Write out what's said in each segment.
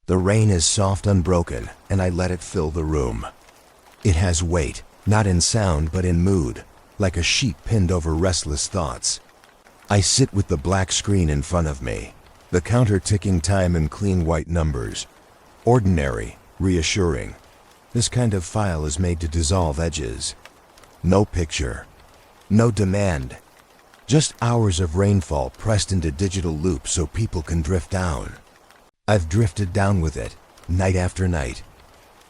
The rain is soft, unbroken, and I let it fill the room. It has weight, not in sound but in mood, like a sheet pinned over restless thoughts. I sit with the black screen in front of me, the counter ticking time in clean white numbers. Ordinary, reassuring. This kind of file is made to dissolve edges. No picture. No demand. Just hours of rainfall pressed into digital loops so people can drift down. I've drifted down with it, night after night.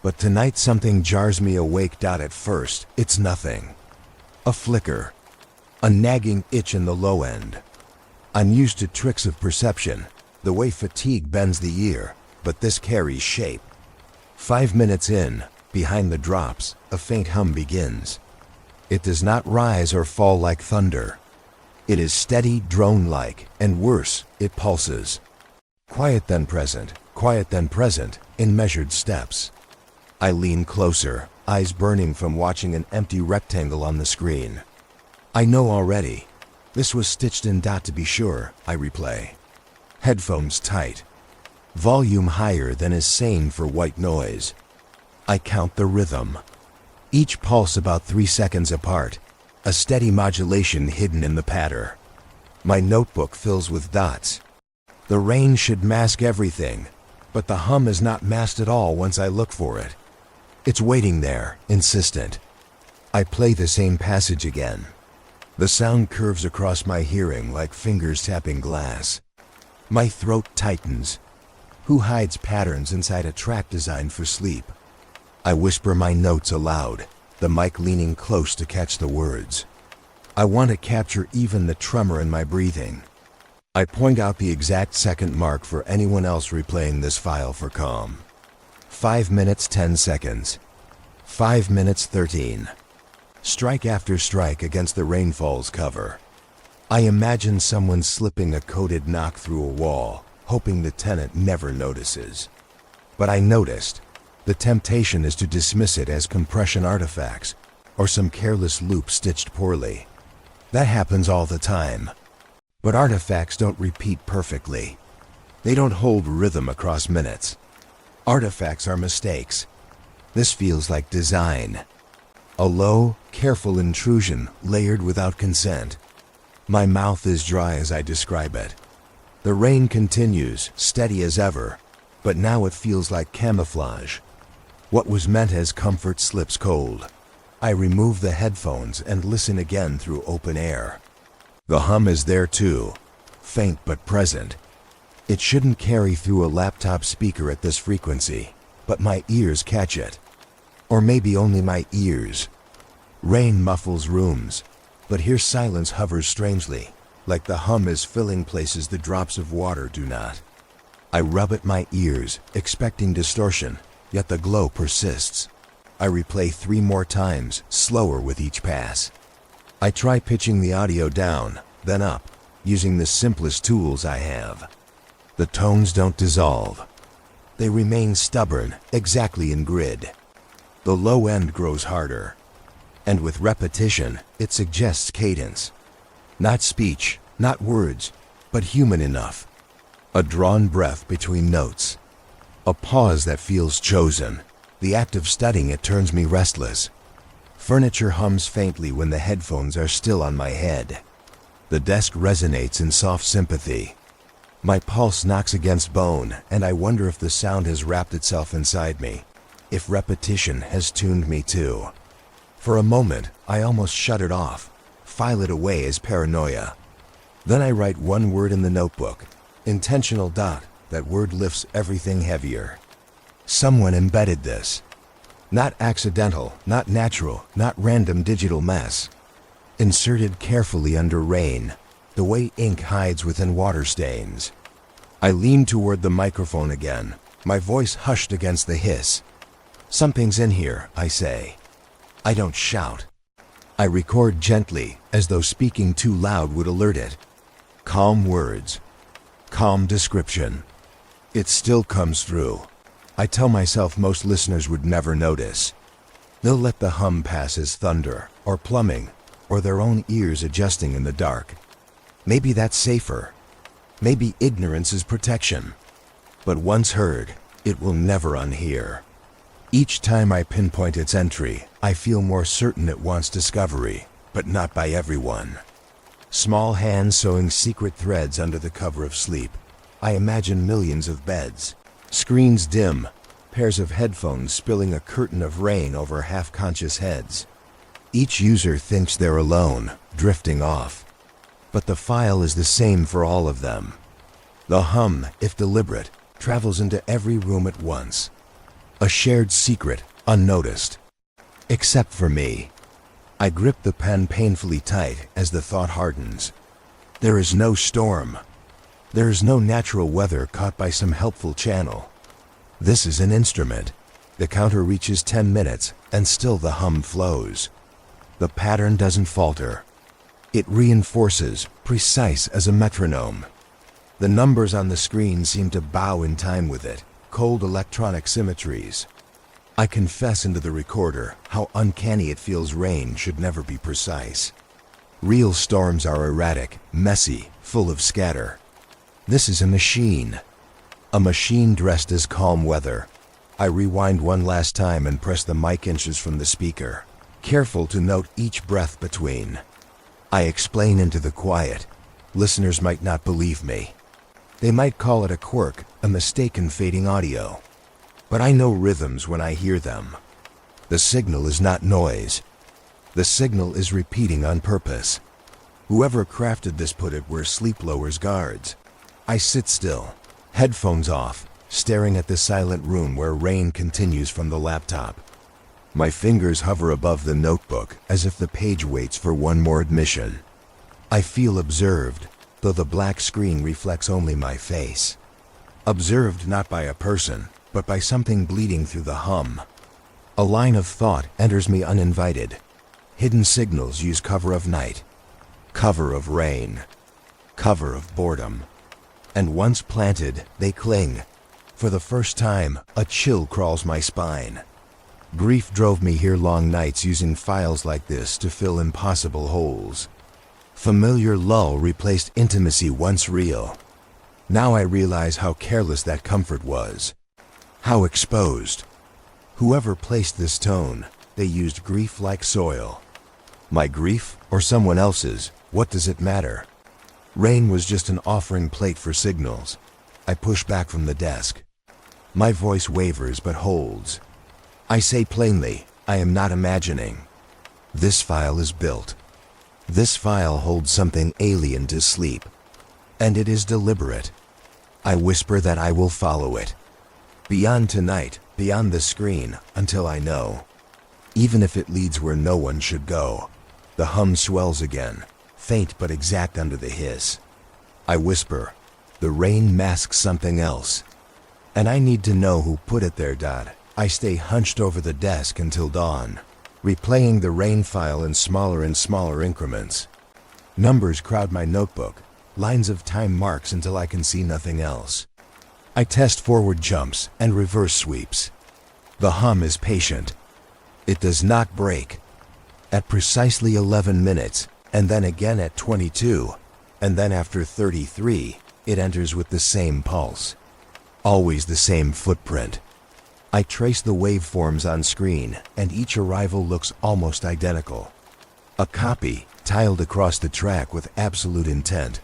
But tonight something jars me awake. At first, it's nothing. A flicker. A nagging itch in the low end. I'm used to tricks of perception, the way fatigue bends the ear, but this carries shape. 5 minutes in, behind the drops, a faint hum begins. It does not rise or fall like thunder. It is steady, drone-like, and worse, it pulses. Quiet then present, in measured steps. I lean closer, eyes burning from watching an empty rectangle on the screen. I know already. This was stitched in. To be sure, I replay. Headphones tight. Volume higher than is sane for white noise. I count the rhythm. Each pulse about 3 seconds apart, a steady modulation hidden in the patter. My notebook fills with dots. The rain should mask everything, but the hum is not masked at all once I look for it. It's waiting there, insistent. I play the same passage again. The sound curves across my hearing like fingers tapping glass. My throat tightens. Who hides patterns inside a track designed for sleep? I whisper my notes aloud, the mic leaning close to catch the words. I want to capture even the tremor in my breathing. I point out the exact second mark for anyone else replaying this file for calm. 5 minutes 10 seconds. 5 minutes 13. Strike after strike against the rainfall's cover. I imagine someone slipping a coded knock through a wall, hoping the tenant never notices. But I noticed. The temptation is to dismiss it as compression artifacts, or some careless loop stitched poorly. That happens all the time. But artifacts don't repeat perfectly. They don't hold rhythm across minutes. Artifacts are mistakes. This feels like design. A low, careful intrusion layered without consent. My mouth is dry as I describe it. The rain continues, steady as ever, but now it feels like camouflage. What was meant as comfort slips cold. I remove the headphones and listen again through open air. The hum is there too, faint but present. It shouldn't carry through a laptop speaker at this frequency, but my ears catch it. Or maybe only my ears. Rain muffles rooms, but here silence hovers strangely, like the hum is filling places the drops of water do not. I rub at my ears, expecting distortion, yet the glow persists. I replay 3 more times, slower with each pass. I try pitching the audio down, then up, using the simplest tools I have. The tones don't dissolve. They remain stubborn, exactly in grid. The low end grows harder. And with repetition, it suggests cadence. Not speech, not words, but human enough. A drawn breath between notes. A pause that feels chosen. The act of studying it turns me restless. Furniture hums faintly when the headphones are still on my head. The desk resonates in soft sympathy. My pulse knocks against bone, and I wonder if the sound has wrapped itself inside me, if repetition has tuned me too. For a moment, I almost shut it off, file it away as paranoia. Then I write one word in the notebook, intentional. That word lifts everything heavier. Someone embedded this. Not accidental, not natural, not random digital mess. Inserted carefully under rain, the way ink hides within water stains. I lean toward the microphone again, my voice hushed against the hiss. Something's in here, I say. I don't shout. I record gently, as though speaking too loud would alert it. Calm words. Calm description. It still comes through. I tell myself most listeners would never notice. They'll let the hum pass as thunder, or plumbing, or their own ears adjusting in the dark. Maybe that's safer. Maybe ignorance is protection. But once heard, It will never unhear. Each time I pinpoint its entry, I feel more certain it wants discovery, but not by everyone. Small hands sewing secret threads under the cover of sleep. I imagine millions of beds. Screens dim, pairs of headphones spilling a curtain of rain over half-conscious heads. Each user thinks they're alone, drifting off. But the file is the same for all of them. The hum, if deliberate, travels into every room at once. A shared secret, unnoticed. Except for me. I grip the pen painfully tight as the thought hardens. There is no storm. There is no natural weather caught by some helpful channel. This is an instrument. The counter reaches 10 minutes, and still the hum flows. The pattern doesn't falter. It reinforces, precise as a metronome. The numbers on the screen seem to bow in time with it, cold electronic symmetries. I confess into the recorder how uncanny it feels rain should never be precise. Real storms are erratic, messy, full of scatter. This is a machine. A machine dressed as calm weather. I rewind one last time and press the mic inches from the speaker, careful to note each breath between. I explain into the quiet. Listeners might not believe me. They might call it a quirk, a mistake in fading audio. But I know rhythms when I hear them. The signal is not noise. The signal is repeating on purpose. Whoever crafted this put it where sleep lowers guards. I sit still, headphones off, staring at the silent room where rain continues from the laptop. My fingers hover above the notebook as if the page waits for one more admission. I feel observed, though the black screen reflects only my face. Observed not by a person, but by something bleeding through the hum. A line of thought enters me uninvited. Hidden signals use cover of night, cover of rain, cover of boredom. And once planted, they cling. For the first time, a chill crawls my spine. Grief drove me here long nights using files like this to fill impossible holes. Familiar lull replaced intimacy once real. Now I realize how careless that comfort was. How exposed. Whoever placed this tone, they used grief like soil. My grief or someone else's, what does it matter? Rain was just an offering plate for signals. I push back from the desk. My voice wavers but holds. I say plainly, I am not imagining. This file is built. This file holds something alien to sleep. And it is deliberate. I whisper that I will follow it. Beyond tonight, beyond the screen, until I know. Even if it leads where no one should go. The hum swells again, faint but exact under the hiss. I whisper, the rain masks something else. And I need to know who put it there. I stay hunched over the desk until dawn, replaying the rain file in smaller and smaller increments. Numbers crowd my notebook, lines of time marks until I can see nothing else. I test forward jumps and reverse sweeps. The hum is patient. It does not break. At precisely 11 minutes, and then again at 22, and then after 33, it enters with the same pulse. Always the same footprint. I trace the waveforms on screen, and each arrival looks almost identical. A copy, tiled across the track with absolute intent.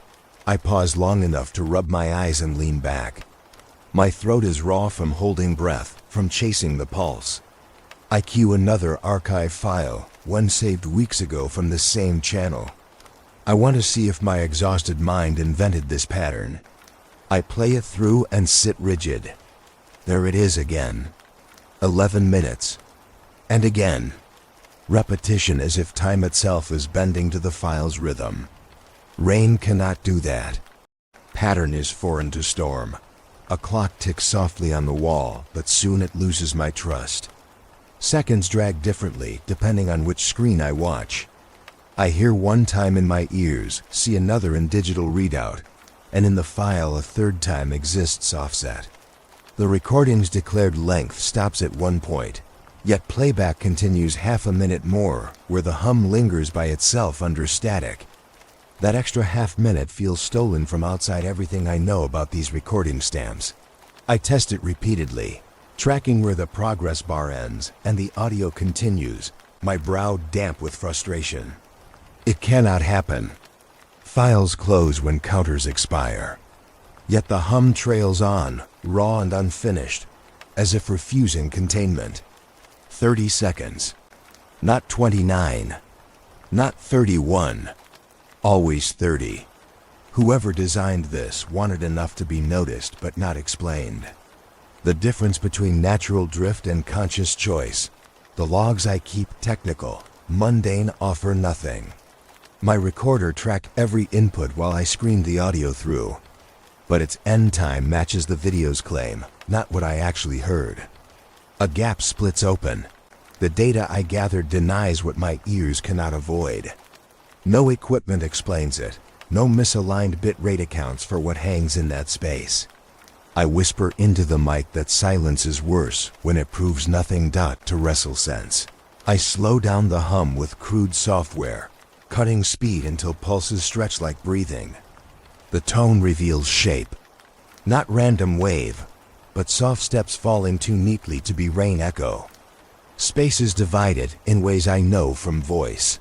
I pause long enough to rub my eyes and lean back. My throat is raw from holding breath, from chasing the pulse. I cue another archive file, one saved weeks ago from the same channel. I want to see if my exhausted mind invented this pattern. I play it through and sit rigid. There it is again. 11 minutes. And again. Repetition as if time itself is bending to the file's rhythm. Rain cannot do that. Pattern is foreign to storm. A clock ticks softly on the wall, but soon it loses my trust. Seconds drag differently depending on which screen I watch. I hear one time in my ears, see another in digital readout, and in the file a third time exists offset. The recording's declared length stops at one point, yet playback continues half a minute more, where the hum lingers by itself under static. That extra half minute feels stolen from outside everything I know about these recording stamps. I test it repeatedly, tracking where the progress bar ends and the audio continues, my brow damp with frustration. It cannot happen. Files close when counters expire. Yet the hum trails on, raw and unfinished, as if refusing containment. 30 seconds. Not 29. Not 31. Always 30. Whoever designed this wanted enough to be noticed but not explained. The difference between natural drift and conscious choice. The logs I keep technical, mundane, offer nothing. My recorder tracked every input while I screened the audio through. But its end time matches the video's claim, not what I actually heard. A gap splits open. The data I gathered denies what my ears cannot avoid. No equipment explains it. No misaligned bitrate accounts for what hangs in that space. I whisper into the mic that silence is worse when it proves nothing. To wrestle sense. I slow down the hum with crude software, cutting speed until pulses stretch like breathing. The tone reveals shape. Not random wave, but soft steps falling too neatly to be rain echo. Spaces divided in ways I know from voice.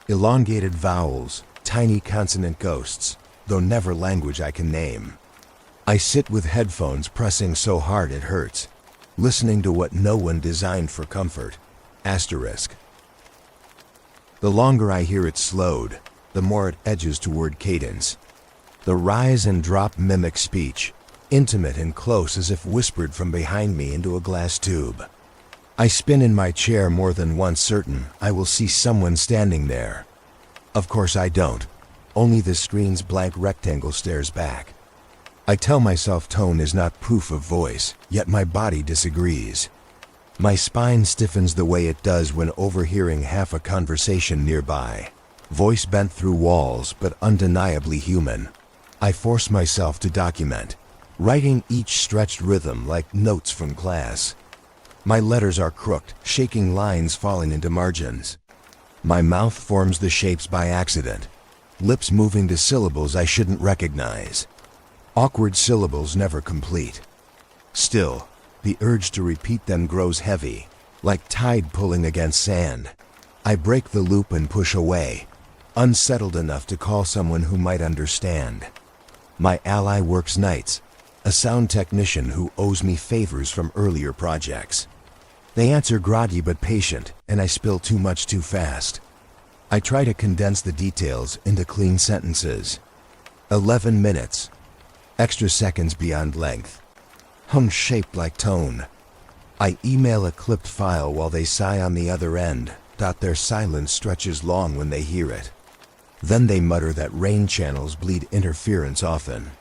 Elongated vowels, tiny consonant ghosts, though never language I can name. I sit with headphones pressing so hard it hurts, listening to what no one designed for comfort. Asterisk. The longer I hear it slowed, the more it edges toward cadence. The rise and drop mimic speech, intimate and close as if whispered from behind me into a glass tube. I spin in my chair more than once, certain I will see someone standing there. Of course I don't. Only the screen's blank rectangle stares back. I tell myself tone is not proof of voice, yet my body disagrees. My spine stiffens the way it does when overhearing half a conversation nearby. Voice bent through walls, but undeniably human. I force myself to document, writing each stretched rhythm like notes from class. My letters are crooked, shaking lines falling into margins. My mouth forms the shapes by accident, lips moving to syllables I shouldn't recognize. Awkward syllables never complete. Still, the urge to repeat them grows heavy, like tide pulling against sand. I break the loop and push away, unsettled enough to call someone who might understand. My ally works nights, a sound technician who owes me favors from earlier projects. They answer groggy but patient, and I spill too much too fast. I try to condense the details into clean sentences. 11 minutes. Extra seconds beyond length. Hum shaped like tone. I email a clipped file while they sigh on the other end. Their silence stretches long when they hear it. Then they mutter that rain channels bleed interference often.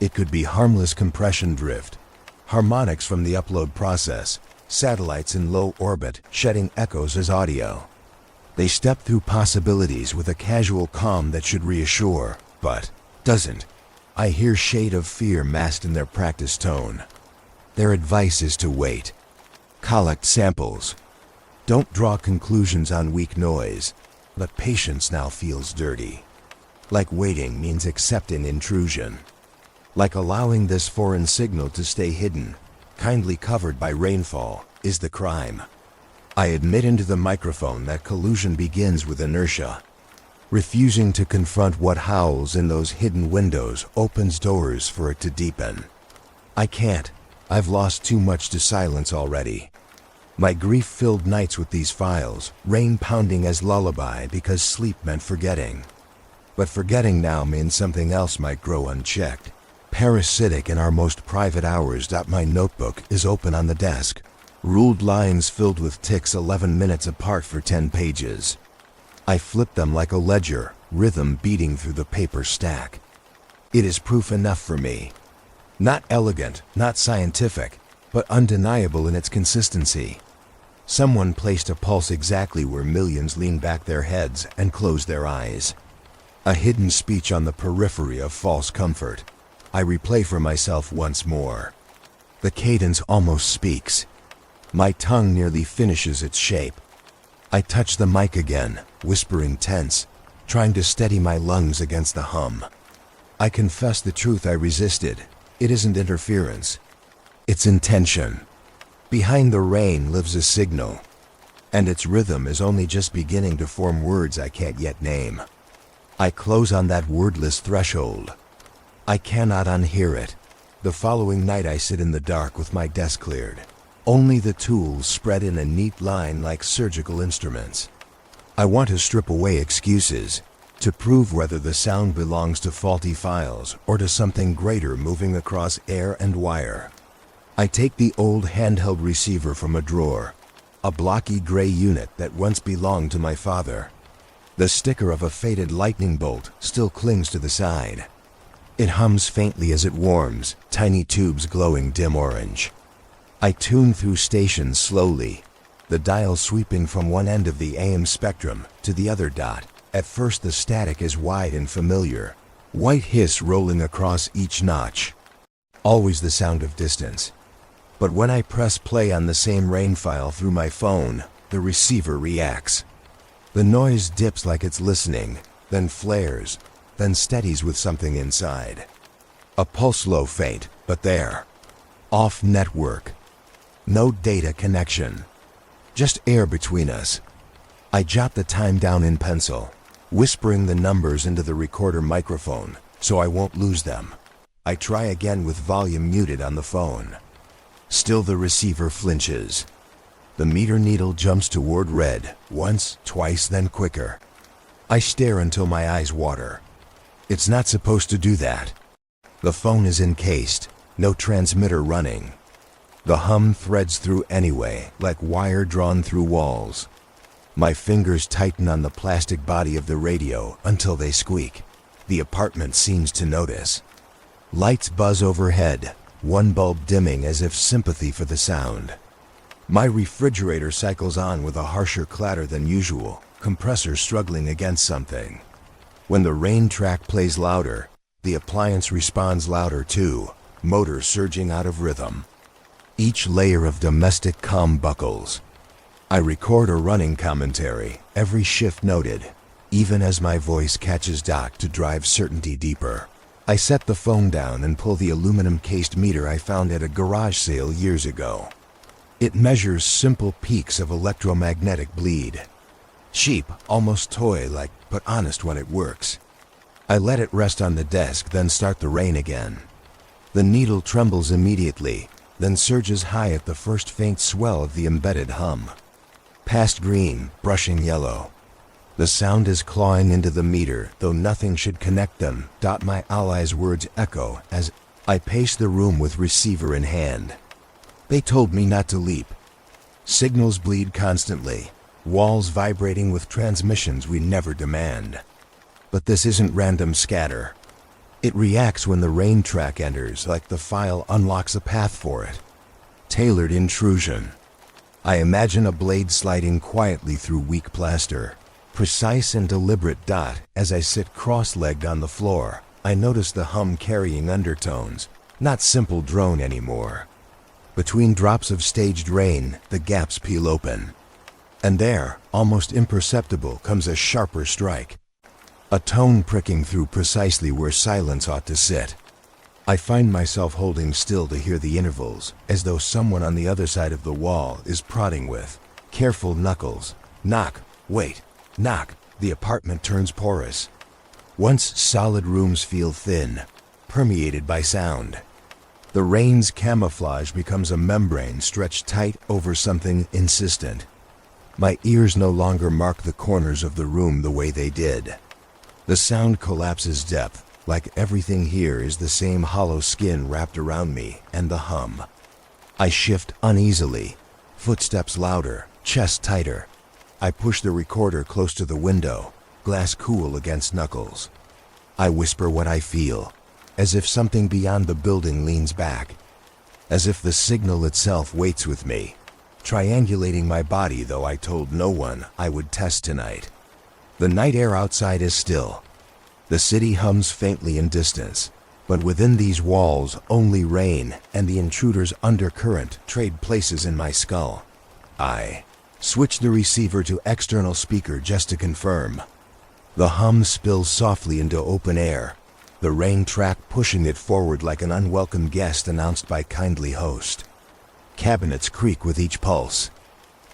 It could be harmless compression drift, harmonics from the upload process, satellites in low orbit shedding echoes as audio. They step through possibilities with a casual calm that should reassure, but doesn't. I hear shade of fear masked in their practice tone. Their advice is to wait. Collect samples. Don't draw conclusions on weak noise, but patience now feels dirty. Like waiting means accepting intrusion. Like allowing this foreign signal to stay hidden, kindly covered by rainfall, is the crime. I admit into the microphone that collusion begins with inertia. Refusing to confront what howls in those hidden windows opens doors for it to deepen. I can't. I've lost too much to silence already. My grief-filled nights with these files, rain pounding as lullaby because sleep meant forgetting. But forgetting now means something else might grow unchecked. Parasitic in our most private hours. My notebook is open on the desk. Ruled lines filled with ticks 11 minutes apart for 10 pages. I flip them like a ledger, rhythm beating through the paper stack. It is proof enough for me. Not elegant, not scientific, but undeniable in its consistency. Someone placed a pulse exactly where millions lean back their heads and close their eyes. A hidden speech on the periphery of false comfort. I replay for myself once more. The cadence almost speaks. My tongue nearly finishes its shape. I touch the mic again, whispering tense, trying to steady my lungs against the hum. I confess the truth I resisted. It isn't interference. Its intention. Behind the rain lives a signal, and its rhythm is only just beginning to form words I can't yet name. I close on that wordless threshold. I cannot unhear it. The following night I sit in the dark with my desk cleared. Only the tools spread in a neat line like surgical instruments. I want to strip away excuses, to prove whether the sound belongs to faulty files or to something greater moving across air and wire. I take the old handheld receiver from a drawer, a blocky gray unit that once belonged to my father. The sticker of a faded lightning bolt still clings to the side. It hums faintly as it warms, tiny tubes glowing dim orange. I tune through stations slowly, the dial sweeping from one end of the AM spectrum to the other dot. At first the static is wide and familiar, white hiss rolling across each notch. Always the sound of distance. But when I press play on the same rain file through my phone, the receiver reacts. The noise dips like it's listening, then flares, then steadies with something inside. A pulse low faint, but there. Off network. No data connection. Just air between us. I jot the time down in pencil, whispering the numbers into the recorder microphone so I won't lose them. I try again with volume muted on the phone. Still the receiver flinches. The meter needle jumps toward red, once, twice, then quicker. I stare until my eyes water. It's not supposed to do that. The phone is encased, no transmitter running. The hum threads through anyway, like wire drawn through walls. My fingers tighten on the plastic body of the radio until they squeak. The apartment seems to notice. Lights buzz overhead, one bulb dimming as if sympathy for the sound. My refrigerator cycles on with a harsher clatter than usual, compressor struggling against something. When the rain track plays louder, the appliance responds louder too, motor surging out of rhythm. Each layer of domestic calm buckles. I record a running commentary, every shift noted, even as my voice catches Doc to drive certainty deeper. I set the phone down and pull the aluminum-cased meter I found at a garage sale years ago. It measures simple peaks of electromagnetic bleed. Cheap, almost toy-like, but honest when it works. I let it rest on the desk, then start the rain again. The needle trembles immediately, then surges high at the first faint swell of the embedded hum. Past green, brushing yellow. The sound is clawing into the meter, though nothing should connect them. My allies' words echo as I pace the room with receiver in hand. They told me not to leap. Signals bleed constantly, walls vibrating with transmissions we never demand. But this isn't random scatter. It reacts when the rain track enters, like the file unlocks a path for it. Tailored intrusion. I imagine a blade sliding quietly through weak plaster. Precise and deliberate. As I sit cross-legged on the floor, I notice the hum carrying undertones, not simple drone anymore. Between drops of staged rain, the gaps peel open. And there, almost imperceptible, comes a sharper strike. A tone pricking through precisely where silence ought to sit. I find myself holding still to hear the intervals, as though someone on the other side of the wall is prodding with careful knuckles. Knock, wait, knock. The apartment turns porous. Once solid rooms feel thin, permeated by sound. The rain's camouflage becomes a membrane stretched tight over something insistent. My ears no longer mark the corners of the room the way they did. The sound collapses depth, like everything here is the same hollow skin wrapped around me and the hum. I shift uneasily, footsteps louder, chest tighter. I push the recorder close to the window, glass cool against knuckles. I whisper what I feel, as if something beyond the building leans back, as if the signal itself waits with me, triangulating my body, though I told no one I would test tonight. The night air outside is still. The city hums faintly in distance, but within these walls only rain and the intruder's undercurrent trade places in my skull. I switch the receiver to external speaker just to confirm. The hum spills softly into open air, the rain track pushing it forward like an unwelcome guest announced by kindly host. Cabinets creak with each pulse.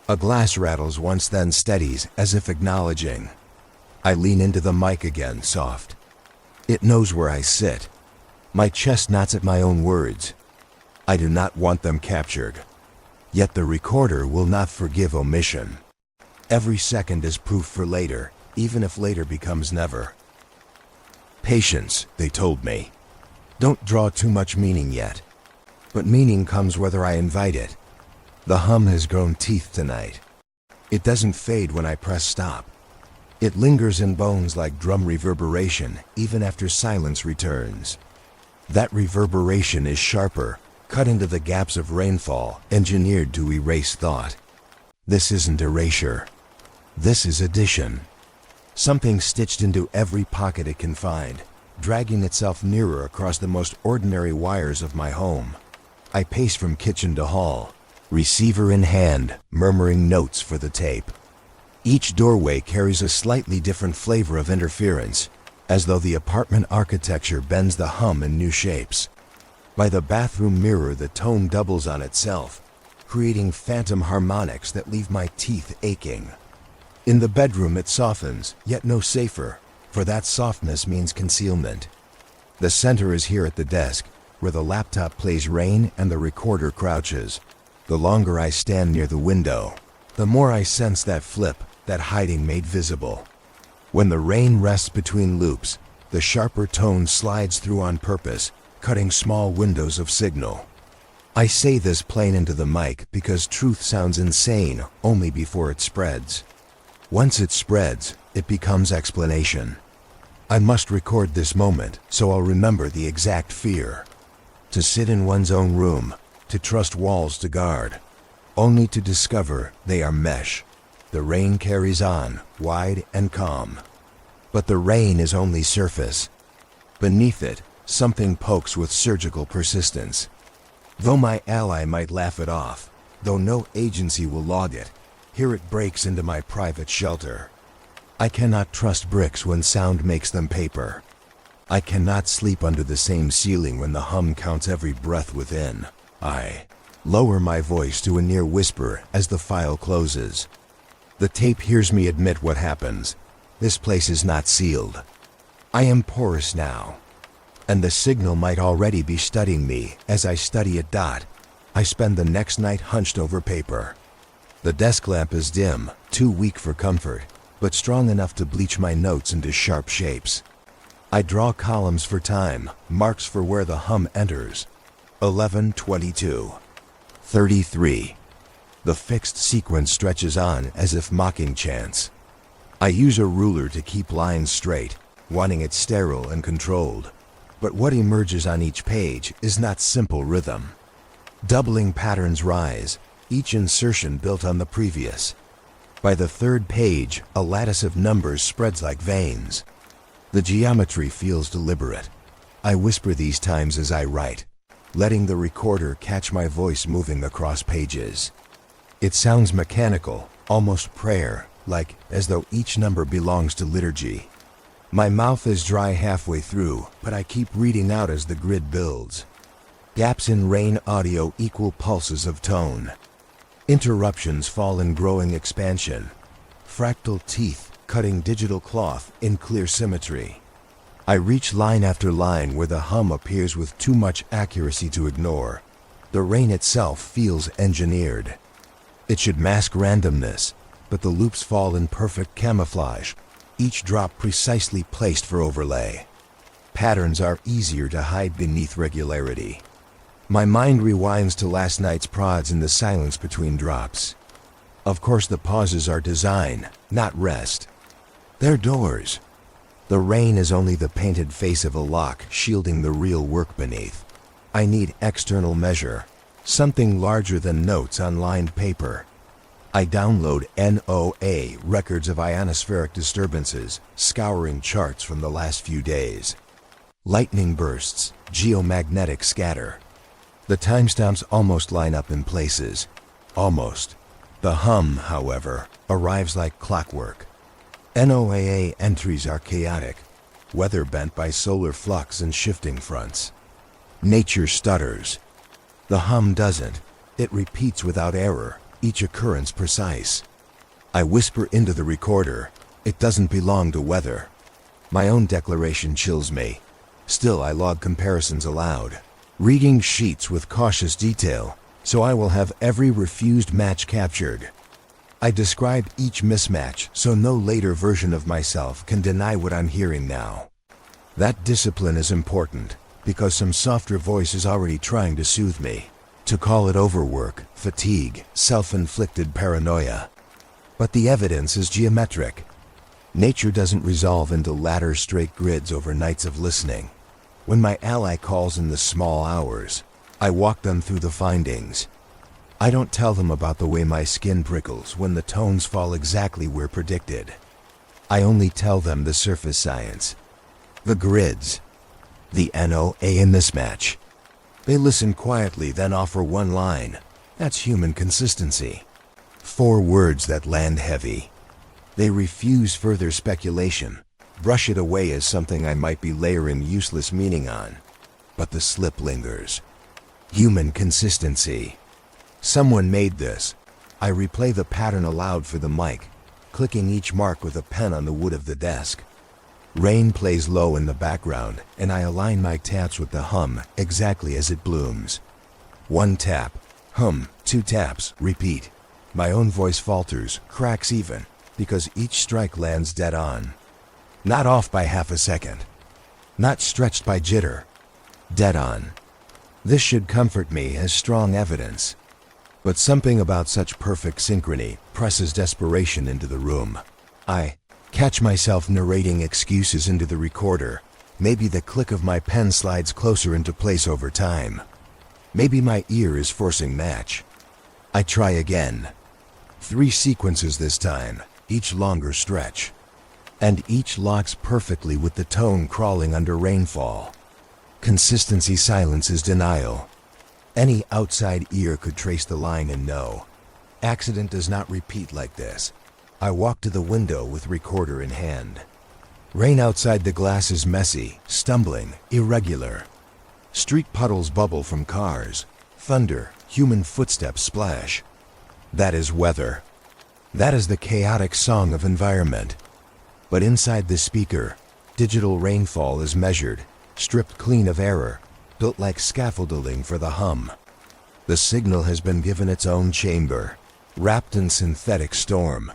A glass rattles once then steadies as if acknowledging. I lean into the mic again, soft. It knows where I sit. My chest knots at my own words. I do not want them captured. Yet the recorder will not forgive omission. Every second is proof for later, even if later becomes never. Patience, they told me. Don't draw too much meaning yet. But meaning comes whether I invite it. The hum has grown teeth tonight. It doesn't fade when I press stop. It lingers in bones like drum reverberation, even after silence returns. That reverberation is sharper, cut into the gaps of rainfall, engineered to erase thought. This isn't erasure. This is addition. Something stitched into every pocket it can find, dragging itself nearer across the most ordinary wires of my home. I pace from kitchen to hall, receiver in hand, murmuring notes for the tape. Each doorway carries a slightly different flavor of interference, as though the apartment architecture bends the hum in new shapes. By the bathroom mirror, the tone doubles on itself, creating phantom harmonics that leave my teeth aching. In the bedroom it softens, yet no safer, for that softness means concealment. The center is here at the desk, where the laptop plays Rain and the recorder crouches. The longer I stand near the window, the more I sense that flip, that hiding made visible. When the rain rests between loops, the sharper tone slides through on purpose, cutting small windows of signal. I say this plain into the mic because truth sounds insane only before it spreads. Once it spreads, it becomes explanation. I must record this moment so I'll remember the exact fear. To sit in one's own room, to trust walls to guard, only to discover they are mesh. The rain carries on, wide and calm. But the rain is only surface. Beneath it, something pokes with surgical persistence. Though my ally might laugh it off, though no agency will log it, here it breaks into my private shelter. I cannot trust bricks when sound makes them paper. I cannot sleep under the same ceiling when the hum counts every breath within. I lower my voice to a near whisper as the file closes. The tape hears me admit what happens. This place is not sealed. I am porous now, and the signal might already be studying me as I study it. I spend the next night hunched over paper. The desk lamp is dim, too weak for comfort, but strong enough to bleach my notes into sharp shapes. I draw columns for time, marks for where the hum enters. 11:22. 33. The fixed sequence stretches on as if mocking chance. I use a ruler to keep lines straight, wanting it sterile and controlled. But what emerges on each page is not simple rhythm. Doubling patterns rise, each insertion built on the previous. By the third page, a lattice of numbers spreads like veins. The geometry feels deliberate. I whisper these times as I write, letting the recorder catch my voice moving across pages. It sounds mechanical, almost prayer, like as though each number belongs to liturgy. My mouth is dry halfway through, but I keep reading out as the grid builds. Gaps in rain audio equal pulses of tone. Interruptions fall in growing expansion. Fractal teeth cutting digital cloth in clear symmetry. I reach line after line where the hum appears with too much accuracy to ignore. The rain itself feels engineered. It should mask randomness, but the loops fall in perfect camouflage, each drop precisely placed for overlay. Patterns are easier to hide beneath regularity. My mind rewinds to last night's prods in the silence between drops. Of course the pauses are design, not rest. They're doors. The rain is only the painted face of a lock shielding the real work beneath. I need external measure, something larger than notes on lined paper. I download NOAA records of ionospheric disturbances, scouring charts from the last few days. Lightning bursts, geomagnetic scatter. The timestamps almost line up in places. Almost. The hum, however, arrives like clockwork. NOAA entries are chaotic. weather bent by solar flux and shifting fronts. Nature stutters. The hum doesn't. It repeats without error, each occurrence precise. I whisper into the recorder, it doesn't belong to weather. My own declaration chills me. Still, I log comparisons aloud, reading sheets with cautious detail, so I will have every refused match captured. I describe each mismatch so no later version of myself can deny what I'm hearing now. That discipline is important, because some softer voice is already trying to soothe me, to call it overwork, fatigue, self-inflicted paranoia. But the evidence is geometric. Nature doesn't resolve into ladder straight grids over nights of listening. When my ally calls in the small hours, I walk them through the findings. I don't tell them about the way my skin prickles when the tones fall exactly where predicted. I only tell them the surface science, the grids, the NOA in this match. They listen quietly, then offer one line. That's human consistency. 4 words that land heavy. They refuse further speculation, brush it away as something I might be layering useless meaning on. But the slip lingers. Human consistency. Someone made this. I replay the pattern aloud for the mic, clicking each mark with a pen on the wood of the desk. Rain plays low in the background, and I align my taps with the hum exactly as it blooms. 1 tap, hum, 2 taps, repeat. My own voice falters, cracks even, because each strike lands dead on. Not off by half a second. Not stretched by jitter. Dead on. This should comfort me as strong evidence. But something about such perfect synchrony presses desperation into the room. I catch myself narrating excuses into the recorder. Maybe the click of my pen slides closer into place over time. Maybe my ear is forcing match. I try again. 3 sequences this time, each longer stretch. And each locks perfectly with the tone crawling under rainfall. Consistency silences denial. Any outside ear could trace the line and know. Accident does not repeat like this. I walk to the window with recorder in hand. Rain outside the glass is messy, stumbling, irregular. Street puddles bubble from cars. Thunder, human footsteps splash. That is weather. That is the chaotic song of environment. But inside the speaker, digital rainfall is measured, stripped clean of error, built like scaffolding for the hum. The signal has been given its own chamber, wrapped in synthetic storm.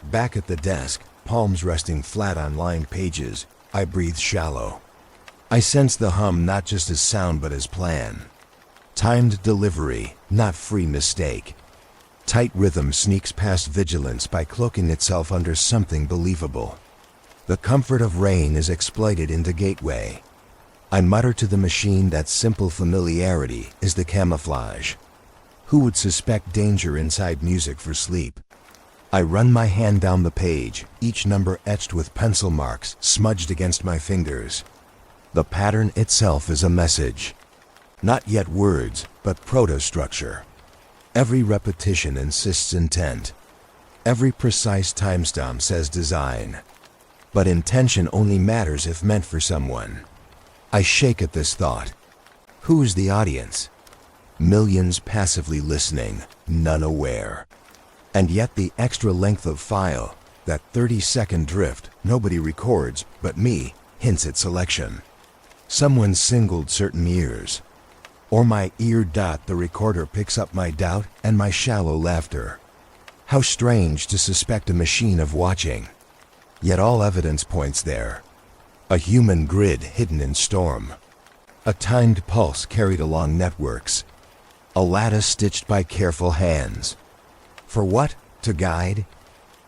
Back at the desk, palms resting flat on lined pages, I breathe shallow. I sense the hum not just as sound but as plan. Timed delivery, not free mistake. Tight rhythm sneaks past vigilance by cloaking itself under something believable. The comfort of rain is exploited into gateway. I mutter to the machine that simple familiarity is the camouflage. Who would suspect danger inside music for sleep? I run my hand down the page, each number etched with pencil marks smudged against my fingers. The pattern itself is a message. Not yet words, but proto-structure. Every repetition insists intent. Every precise timestamp says design. But intention only matters if meant for someone. I shake at this thought. Who is the audience? Millions passively listening, none aware. And yet the extra length of file, that 30-second drift nobody records but me, hints at selection. Someone singled certain ears. Or my ear dot the recorder picks up my doubt and my shallow laughter. How strange to suspect a machine of watching. Yet all evidence points there. A human grid hidden in storm. A timed pulse carried along networks. A lattice stitched by careful hands. For what? To guide?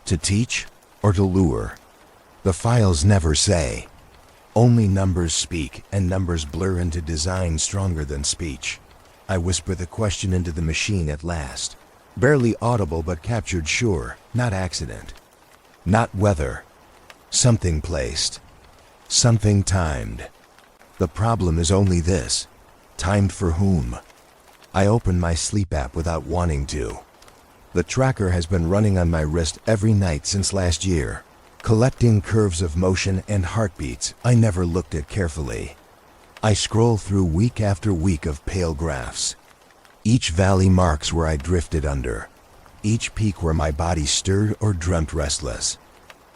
To teach? Or to lure? The files never say. Only numbers speak, and numbers blur into design stronger than speech. I whisper the question into the machine at last. Barely audible but captured sure, not accident. Not weather. Something placed. Something timed. The problem is only this. Timed for whom? I open my sleep app without wanting to. The tracker has been running on my wrist every night since last year. collecting curves of motion and heartbeats I never looked at carefully. I scroll through week after week of pale graphs. Each valley marks where I drifted under, each peak where my body stirred or dreamt restless.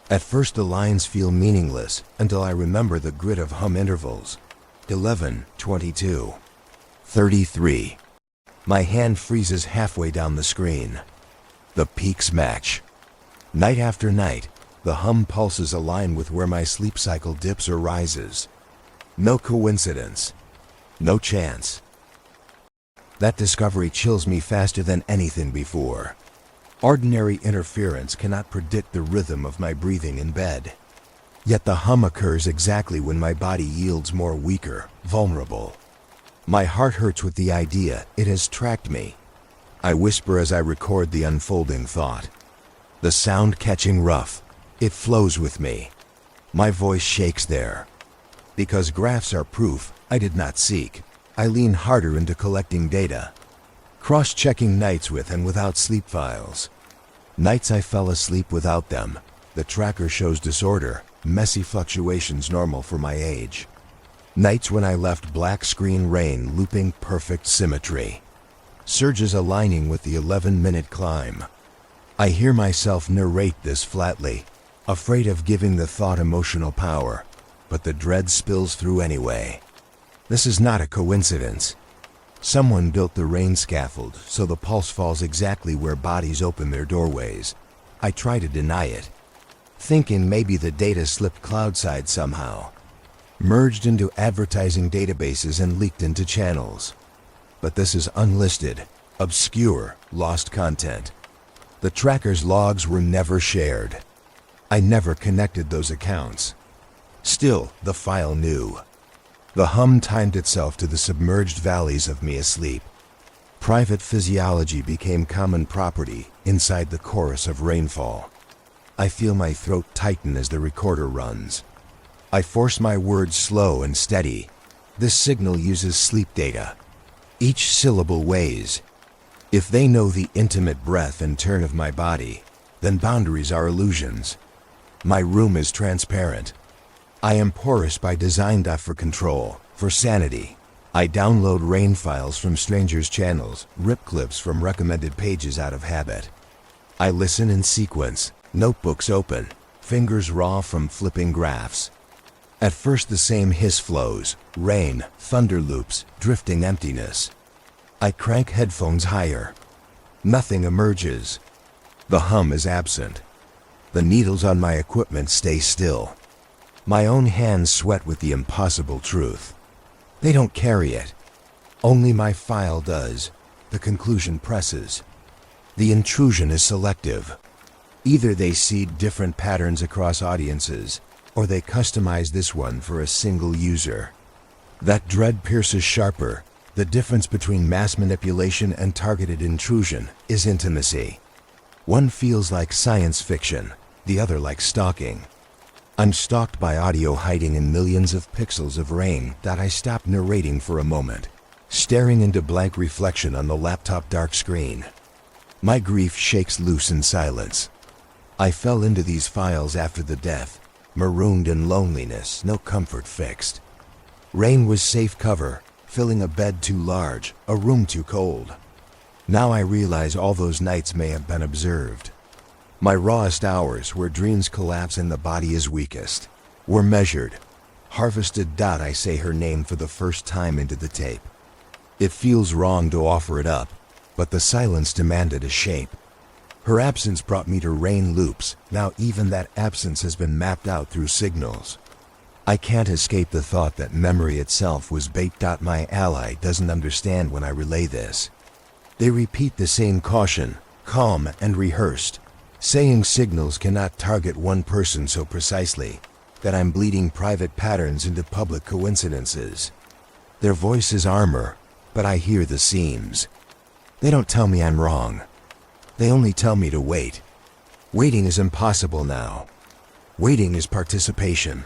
At first the lines feel meaningless until I remember the grid of hum intervals. 11, 22, 33. My hand freezes halfway down the screen. The peaks match. Night after night, the hum pulses align with where my sleep cycle dips or rises. No coincidence. No chance. That discovery chills me faster than anything before. Ordinary interference cannot predict the rhythm of my breathing in bed. Yet the hum occurs exactly when my body yields more weaker, vulnerable. My heart hurts with the idea it has tracked me. I whisper as I record the unfolding thought. The sound catching rough. It flows with me. My voice shakes there. Because graphs are proof I did not seek, I lean harder into collecting data. Cross-checking nights with and without sleep files. Nights I fell asleep without them. The tracker shows disorder, messy fluctuations normal for my age. Nights when I left black screen rain looping perfect symmetry. Surges aligning with the 11-minute climb. I hear myself narrate this flatly, afraid of giving the thought emotional power, but the dread spills through anyway. This is not a coincidence. Someone built the rain scaffold so the pulse falls exactly where bodies open their doorways. I try to deny it, thinking maybe the data slipped cloudside somehow, merged into advertising databases and leaked into channels. But this is unlisted, obscure, lost content. The tracker's logs were never shared. I never connected those accounts. Still, the file knew. The hum timed itself to the submerged valleys of me asleep. Private physiology became common property inside the chorus of rainfall. I feel my throat tighten as the recorder runs. I force my words slow and steady. This signal uses sleep data. Each syllable weighs. If they know the intimate breath and turn of my body, then boundaries are illusions. My room is transparent. I am porous by design. For control, for sanity, I download rain files from strangers' channels, rip clips from recommended pages out of habit. I listen in sequence, notebooks open, fingers raw from flipping graphs. At first the same hiss flows, rain, thunder loops, drifting emptiness. I crank headphones higher. Nothing emerges. The hum is absent. The needles on my equipment stay still. My own hands sweat with the impossible truth. They don't carry it. Only my file does. The conclusion presses. The intrusion is selective. Either they seed different patterns across audiences, or they customize this one for a single user. That dread pierces sharper. The difference between mass manipulation and targeted intrusion is intimacy. One feels like science fiction, the other like stalking. I'm stalked by audio hiding in millions of pixels of rain that I stop narrating for a moment, staring into blank reflection on the laptop dark screen. My grief shakes loose in silence. I fell into these files after the death, marooned in loneliness, no comfort fixed. Rain was safe cover, filling a bed too large, a room too cold. Now I realize all those nights may have been observed. My rawest hours, where dreams collapse and the body is weakest, were measured, harvested. I say her name for the first time into the tape. It feels wrong to offer it up, but the silence demanded a shape. Her absence brought me to rain loops. Now even that absence has been mapped out through signals. I can't escape the thought that memory itself was bait. My ally doesn't understand when I relay this. They repeat the same caution, calm and rehearsed, saying signals cannot target one person so precisely that I'm bleeding private patterns into public coincidences. Their voice is armor, but I hear the seams. They don't tell me I'm wrong. They only tell me to wait. Waiting is impossible now. Waiting is participation.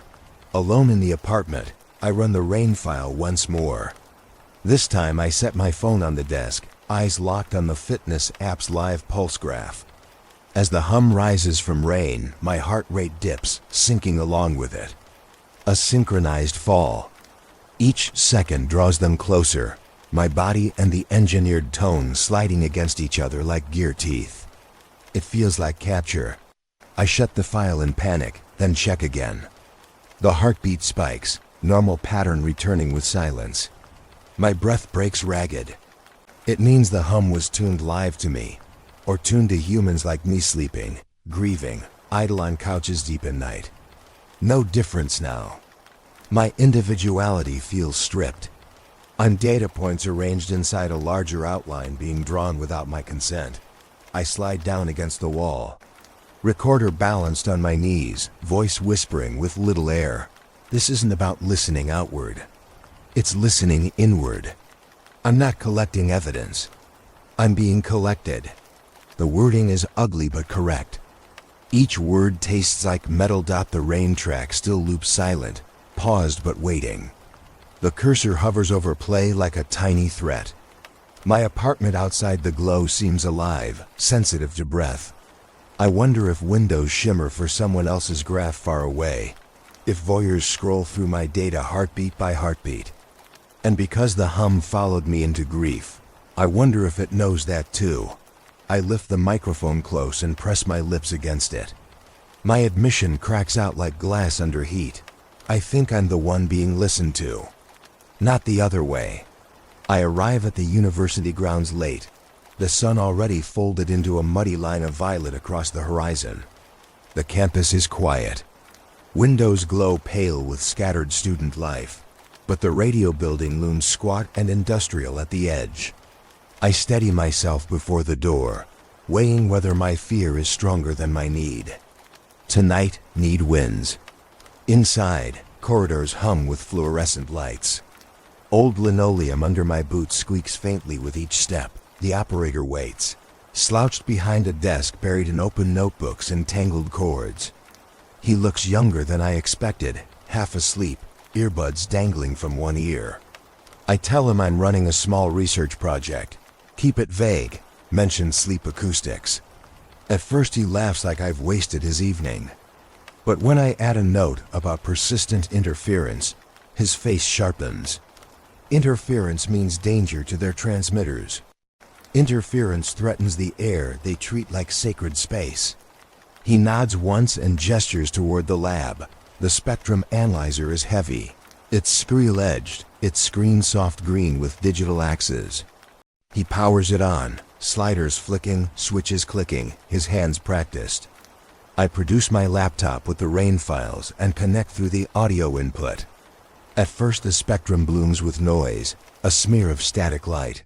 Alone in the apartment, I run the rain file once more. This time I set my phone on the desk, eyes locked on the fitness app's live pulse graph. As the hum rises from rain, my heart rate dips, sinking along with it. A synchronized fall. Each second draws them closer, my body and the engineered tone sliding against each other like gear teeth. It feels like capture. I shut the file in panic, then check again. The heartbeat spikes, normal pattern returning with silence. My breath breaks ragged. It means the hum was tuned live to me, or tuned to humans like me sleeping, grieving, idle on couches deep in night. No difference now. My individuality feels stripped. I'm data points arranged inside a larger outline being drawn without my consent. I slide down against the wall. Recorder balanced on my knees, voice whispering with little air. This isn't about listening outward. It's listening inward. I'm not collecting evidence. I'm being collected. The wording is ugly but correct. Each word tastes like metal. The rain track still loops silent, paused but waiting. The cursor hovers over play like a tiny threat. My apartment outside the glow seems alive, sensitive to breath. I wonder if windows shimmer for someone else's graph far away, if voyeurs scroll through my data heartbeat by heartbeat. And because the hum followed me into grief, I wonder if it knows that too. I lift the microphone close and press my lips against it. My admission cracks out like glass under heat. I think I'm the one being listened to. Not the other way. I arrive at the university grounds late, the sun already folded into a muddy line of violet across the horizon. The campus is quiet. Windows glow pale with scattered student life, but the radio building looms squat and industrial at the edge. I steady myself before the door, weighing whether my fear is stronger than my need. Tonight, need wins. Inside, corridors hum with fluorescent lights. Old linoleum under my boots squeaks faintly with each step. The operator waits, slouched behind a desk buried in open notebooks and tangled cords. He looks younger than I expected, half asleep, earbuds dangling from one ear. I tell him I'm running a small research project. Keep it vague, mention sleep acoustics. At first he laughs like I've wasted his evening. But when I add a note about persistent interference, his face sharpens. Interference means danger to their transmitters. Interference threatens the air they treat like sacred space. He nods once and gestures toward the lab. The spectrum analyzer is heavy. It's screel-edged, its screen soft green with digital axes. He powers it on, sliders flicking, switches clicking, his hands practiced. I produce my laptop with the rain files and connect through the audio input. At first the spectrum blooms with noise, a smear of static light.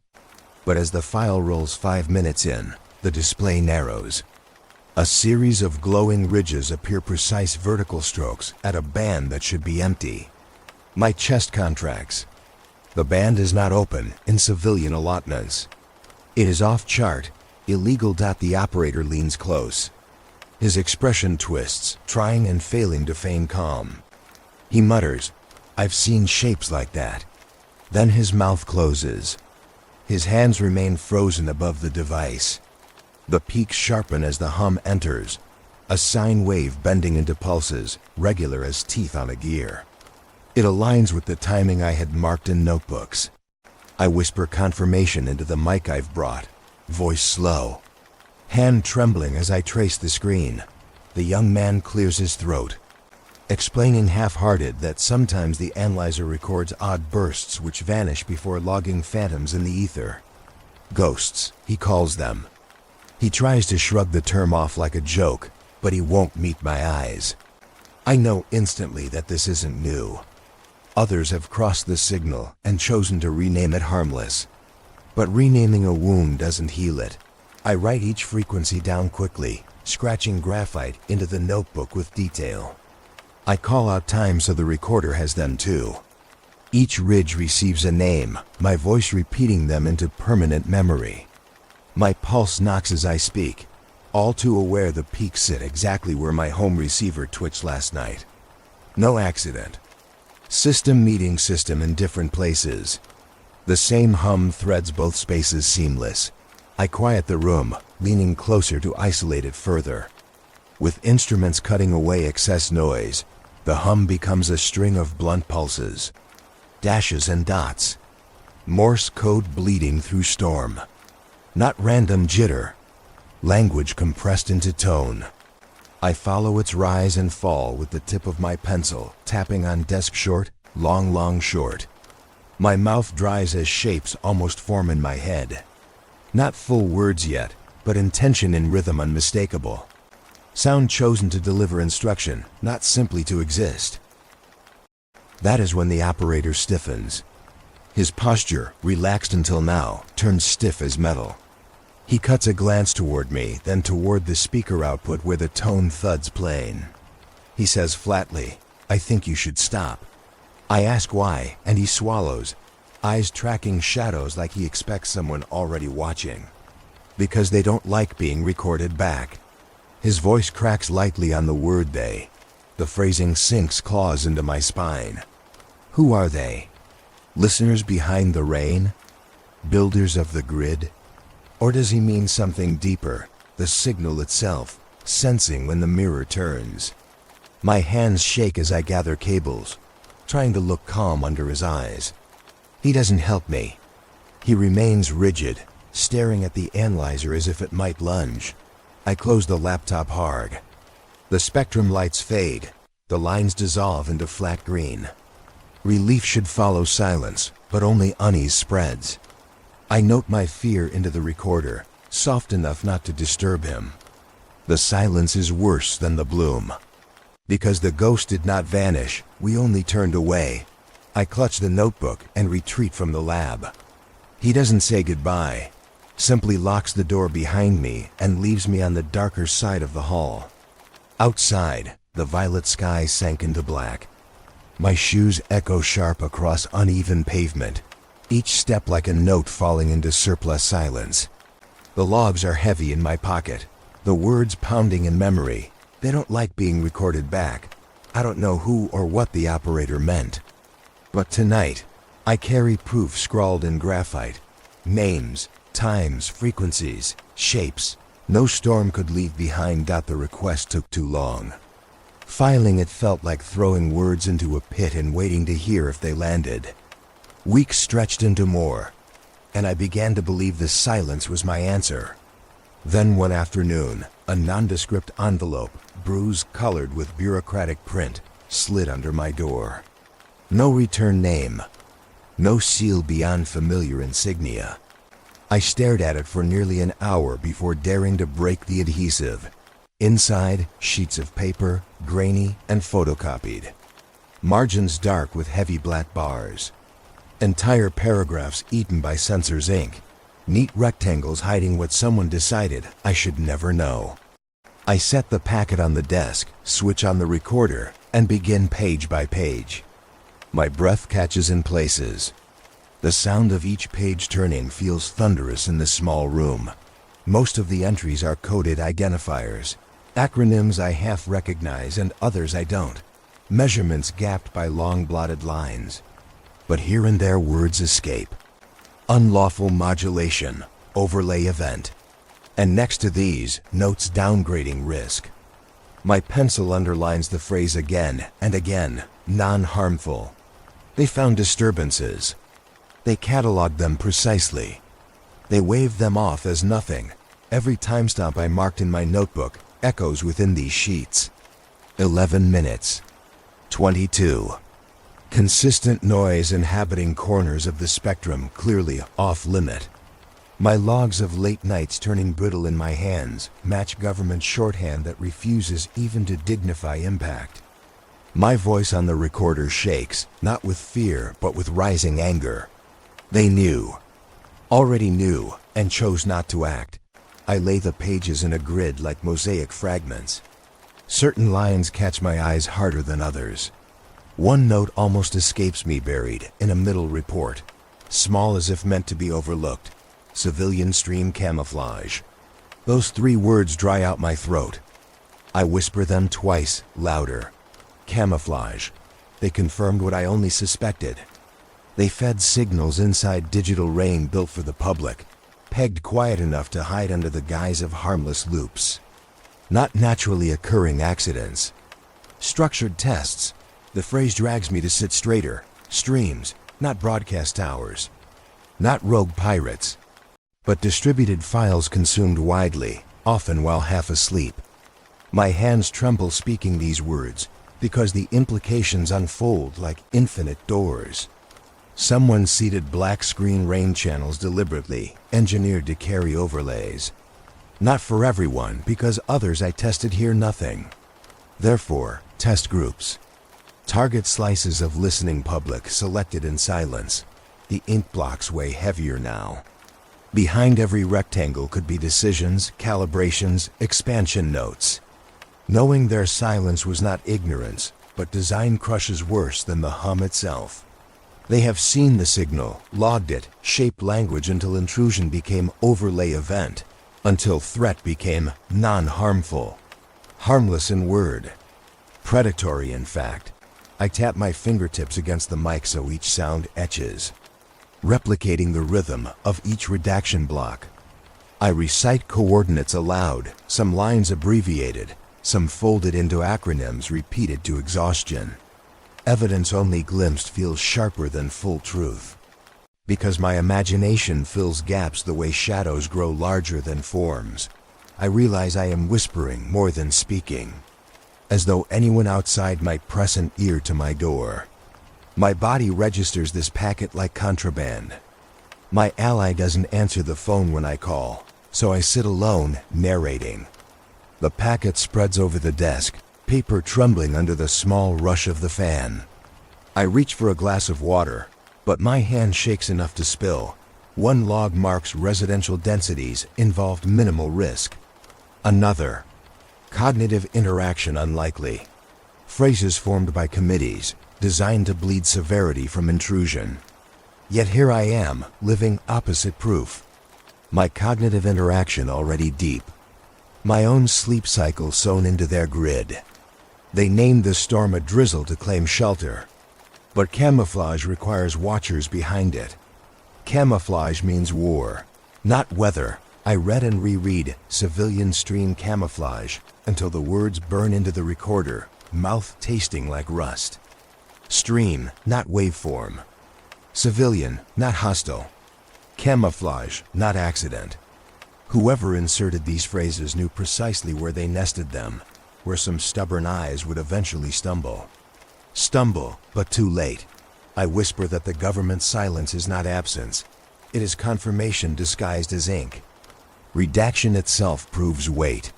But as the file rolls 5 minutes in, the display narrows. A series of glowing ridges appear, precise vertical strokes at a band that should be empty. My chest contracts. The band is not open in civilian allotments. It is off-chart, illegal. The operator leans close. His expression twists, trying and failing to feign calm. He mutters, "I've seen shapes like that." Then his mouth closes. His hands remain frozen above the device. The peaks sharpen as the hum enters, a sine wave bending into pulses, regular as teeth on a gear. It aligns with the timing I had marked in notebooks. I whisper confirmation into the mic I've brought, voice slow. Hand trembling as I trace the screen. The young man clears his throat, explaining half-hearted that sometimes the analyzer records odd bursts which vanish before logging phantoms in the ether. Ghosts, he calls them. He tries to shrug the term off like a joke, but he won't meet my eyes. I know instantly that this isn't new. Others have crossed the signal and chosen to rename it harmless. But renaming a wound doesn't heal it. I write each frequency down quickly, scratching graphite into the notebook with detail. I call out time so the recorder has them too. Each ridge receives a name, my voice repeating them into permanent memory. My pulse knocks as I speak, all too aware the peaks sit exactly where my home receiver twitched last night. No accident. System meeting system in different places. The same hum threads both spaces seamless. I quiet the room, leaning closer to isolate it further. With instruments cutting away excess noise, the hum becomes a string of blunt pulses, dashes and dots, Morse code bleeding through storm. Not random jitter, language compressed into tone. I follow its rise and fall with the tip of my pencil, tapping on desk short, long short. My mouth dries as shapes almost form in my head. Not full words yet, but intention and rhythm unmistakable. Sound chosen to deliver instruction, not simply to exist. That is when the operator stiffens. His posture, relaxed until now, turns stiff as metal. He cuts a glance toward me, then toward the speaker output where the tone thuds plain. He says flatly, "I think you should stop." I ask why, and he swallows, eyes tracking shadows like he expects someone already watching. Because they don't like being recorded back. His voice cracks lightly on the word they. The phrasing sinks claws into my spine. Who are they? Listeners behind the rain? Builders of the grid? Or does he mean something deeper, the signal itself, sensing when the mirror turns? My hands shake as I gather cables, trying to look calm under his eyes. He doesn't help me. He remains rigid, staring at the analyzer as if it might lunge. I close the laptop hard. The spectrum lights fade. The lines dissolve into flat green. Relief should follow silence, but only unease spreads. I note my fear into the recorder, soft enough not to disturb him. The silence is worse than the bloom. Because the ghost did not vanish, we only turned away. I clutch the notebook and retreat from the lab. He doesn't say goodbye, simply locks the door behind me and leaves me on the darker side of the hall. Outside, the violet sky sank into black. My shoes echo sharp across uneven pavement, each step like a note falling into surplus silence. The logs are heavy in my pocket, the words pounding in memory. They don't like being recorded back. I don't know who or what the operator meant. But tonight, I carry proof scrawled in graphite. Names, times, frequencies, shapes. No storm could leave behind. The request took too long. Filing it felt like throwing words into a pit and waiting to hear if they landed. Weeks stretched into more, and I began to believe the silence was my answer. Then one afternoon, a nondescript envelope, bruise-colored with bureaucratic print, slid under my door. No return name, no seal beyond familiar insignia. I stared at it for nearly an hour before daring to break the adhesive. Inside, sheets of paper, grainy and photocopied. Margins dark with heavy black bars. Entire paragraphs eaten by censor's ink. Neat rectangles hiding what someone decided I should never know. I set the packet on the desk, switch on the recorder, and begin page by page. My breath catches in places. The sound of each page turning feels thunderous in this small room. Most of the entries are coded identifiers. Acronyms I half recognize and others I don't. Measurements gapped by long blotted lines. But here and there words escape. Unlawful modulation, overlay event. And next to these, notes downgrading risk. My pencil underlines the phrase again and again, non-harmful. They found disturbances. They cataloged them precisely. They waved them off as nothing. Every timestamp I marked in my notebook echoes within these sheets. 11 minutes. 22. Consistent noise inhabiting corners of the spectrum clearly off limit. My logs of late nights turning brittle in my hands match government shorthand that refuses even to dignify impact. My voice on the recorder shakes, not with fear but with rising anger. They knew. Already knew, and chose not to act. I lay the pages in a grid like mosaic fragments. Certain lines catch my eyes harder than others. One note almost escapes me, buried in a middle report, small as if meant to be overlooked. Civilian stream camouflage. Those 3 words dry out my throat. I whisper them twice, louder. Camouflage. They confirmed what I only suspected. They fed signals inside digital rain built for the public. pegged quiet enough to hide under the guise of harmless loops. Not naturally occurring accidents. Structured tests. The phrase drags me to sit straighter. Streams, not broadcast towers. Not rogue pirates, but distributed files consumed widely, often while half asleep. My hands tremble speaking these words, because the implications unfold like infinite doors. Someone seeded black screen rain channels deliberately, engineered to carry overlays. Not for everyone, because others I tested hear nothing. Therefore, test groups. Target slices of listening public selected in silence. The ink blocks weigh heavier now. Behind every rectangle could be decisions, calibrations, expansion notes. Knowing their silence was not ignorance, but design crushes worse than the hum itself. They have seen the signal, logged it, shaped language until intrusion became overlay event, until threat became non-harmful. Harmless in word. Predatory in fact. I tap my fingertips against the mic so each sound etches, replicating the rhythm of each redaction block. I recite coordinates aloud, some lines abbreviated, some folded into acronyms repeated to exhaustion. Evidence only glimpsed feels sharper than full truth. Because my imagination fills gaps the way shadows grow larger than forms, I realize I am whispering more than speaking, as though anyone outside might press an ear to my door. My body registers this packet like contraband. My ally doesn't answer the phone when I call, so I sit alone, narrating. The packet spreads over the desk, paper trembling under the small rush of the fan. I reach for a glass of water, but my hand shakes enough to spill. One log marks residential densities involved minimal risk. Another. Cognitive interaction unlikely. Phrases formed by committees, designed to bleed severity from intrusion. Yet here I am, living opposite proof. My cognitive interaction already deep. My own sleep cycle sewn into their grid. They named the storm a drizzle to claim shelter. But camouflage requires watchers behind it. Camouflage means war, not weather. I read and reread civilian stream camouflage until the words burn into the recorder, mouth tasting like rust. Stream, not waveform. Civilian, not hostile. Camouflage, not accident. Whoever inserted these phrases knew precisely where they nested them, where some stubborn eyes would eventually stumble. Stumble, but too late. I whisper that the government's silence is not absence. It is confirmation disguised as ink. Redaction itself proves weight.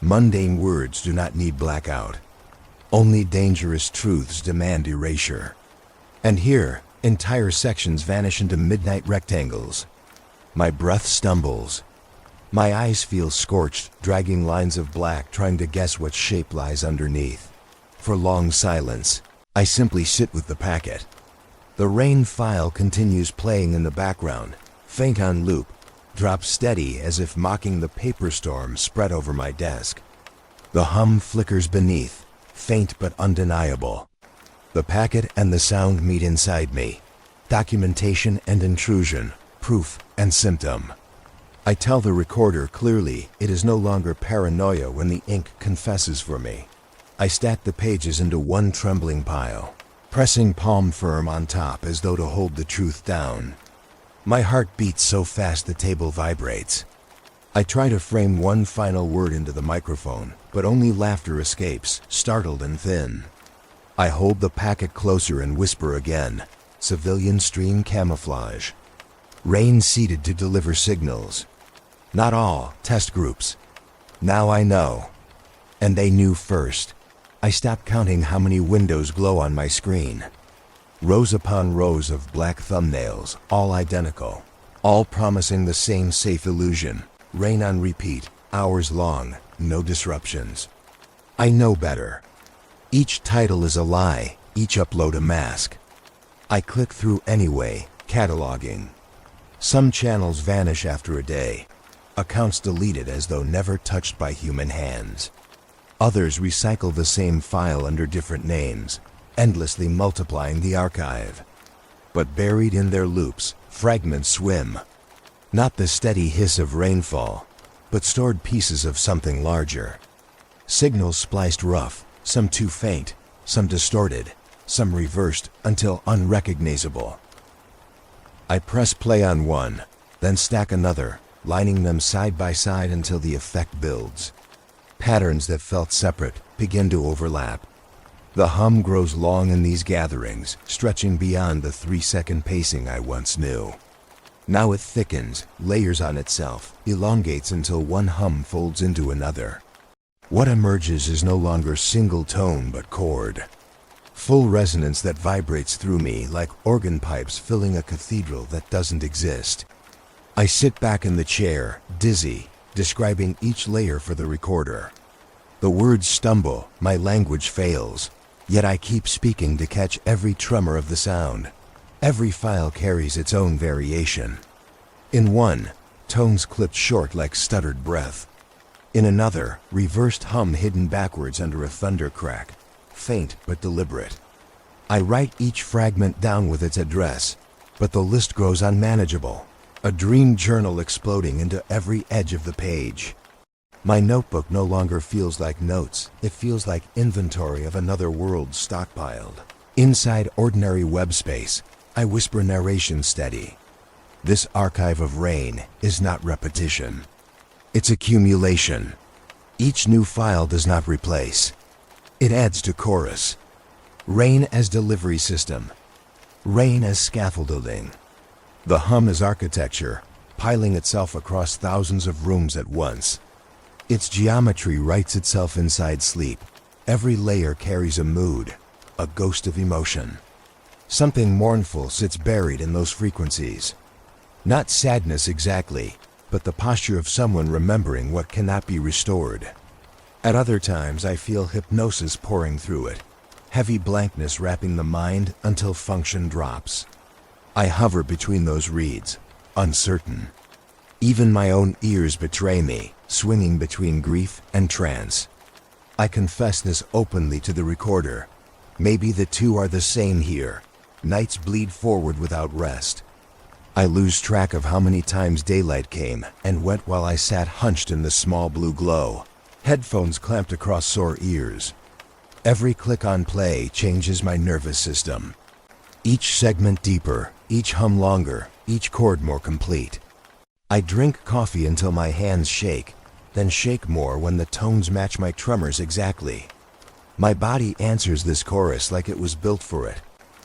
Mundane words do not need blackout. Only dangerous truths demand erasure. And here, entire sections vanish into midnight rectangles. My breath stumbles. My eyes feel scorched, dragging lines of black, trying to guess what shape lies underneath. For long silence, I simply sit with the packet. The rain file continues playing in the background, faint on loop, drops steady as if mocking the paper storm spread over my desk. The hum flickers beneath, faint but undeniable. The packet and the sound meet inside me. Documentation and intrusion, proof and symptom. I tell the recorder clearly it is no longer paranoia when the ink confesses for me. I stack the pages into one trembling pile, pressing palm firm on top as though to hold the truth down. My heart beats so fast the table vibrates. I try to frame one final word into the microphone, but only laughter escapes, startled and thin. I hold the packet closer and whisper again. Civilian stream camouflage. Rain seeded to deliver signals. Not all, test groups. Now I know. And they knew first. I stopped counting how many windows glow on my screen. Rows upon rows of black thumbnails, all identical, all promising the same safe illusion. Rain on repeat, hours long, no disruptions. I know better. Each title is a lie, each upload a mask. I click through anyway, cataloging. Some channels vanish after a day, accounts deleted as though never touched by human hands. Others recycle the same file under different names, endlessly multiplying the archive. But buried in their loops, fragments swim. Not the steady hiss of rainfall, but stored pieces of something larger. Signals spliced rough, some too faint, some distorted, some reversed until unrecognizable. I press play on one, then stack another, lining them side by side until the effect builds. Patterns that felt separate begin to overlap. The hum grows long in these gatherings, stretching beyond the 3-second pacing I once knew. Now it thickens, layers on itself, elongates until one hum folds into another. What emerges is no longer single tone but chord. Full resonance that vibrates through me like organ pipes filling a cathedral that doesn't exist. I sit back in the chair, dizzy, describing each layer for the recorder. The words stumble, my language fails, yet I keep speaking to catch every tremor of the sound. Every file carries its own variation. In one, tones clipped short like stuttered breath. In another, reversed hum hidden backwards under a thunder crack, faint but deliberate. I write each fragment down with its address, but the list grows unmanageable, a dream journal exploding into every edge of the page. My notebook no longer feels like notes, it feels like inventory of another world stockpiled. Inside ordinary web space, I whisper narration steady. This archive of rain is not repetition. It's accumulation. Each new file does not replace. It adds to chorus. Rain as delivery system. Rain as scaffolding. The hum is architecture, piling itself across thousands of rooms at once. Its geometry writes itself inside sleep. Every layer carries a mood, a ghost of emotion. Something mournful sits buried in those frequencies. Not sadness exactly, but the posture of someone remembering what cannot be restored. At other times I feel hypnosis pouring through it, heavy blankness wrapping the mind until function drops. I hover between those reeds, uncertain. Even my own ears betray me, swinging between grief and trance. I confess this openly to the recorder. Maybe the two are the same here. Nights bleed forward without rest. I lose track of how many times daylight came and went while I sat hunched in the small blue glow, headphones clamped across sore ears. Every click on play changes my nervous system. Each segment deeper, each hum longer, each chord more complete. I drink coffee until my hands shake, then shake more when the tones match my tremors exactly. My body answers this chorus like it was built for it.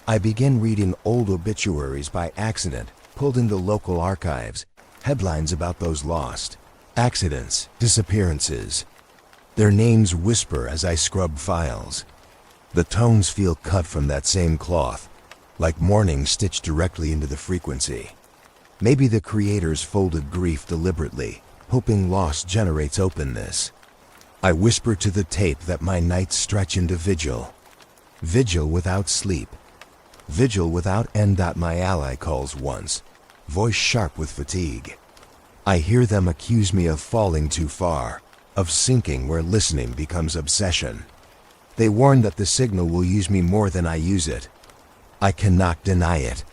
I begin reading old obituaries by accident, pulled into local archives, headlines about those lost, accidents, disappearances. Their names whisper as I scrub files. The tones feel cut from that same cloth, like mourning stitched directly into the frequency. Maybe the creators folded grief deliberately, hoping loss generates openness. I whisper to the tape that my nights stretch into vigil. Vigil without sleep. Vigil without end. My ally calls once, voice sharp with fatigue. I hear them accuse me of falling too far, of sinking where listening becomes obsession. They warn that the signal will use me more than I use it. I cannot deny it.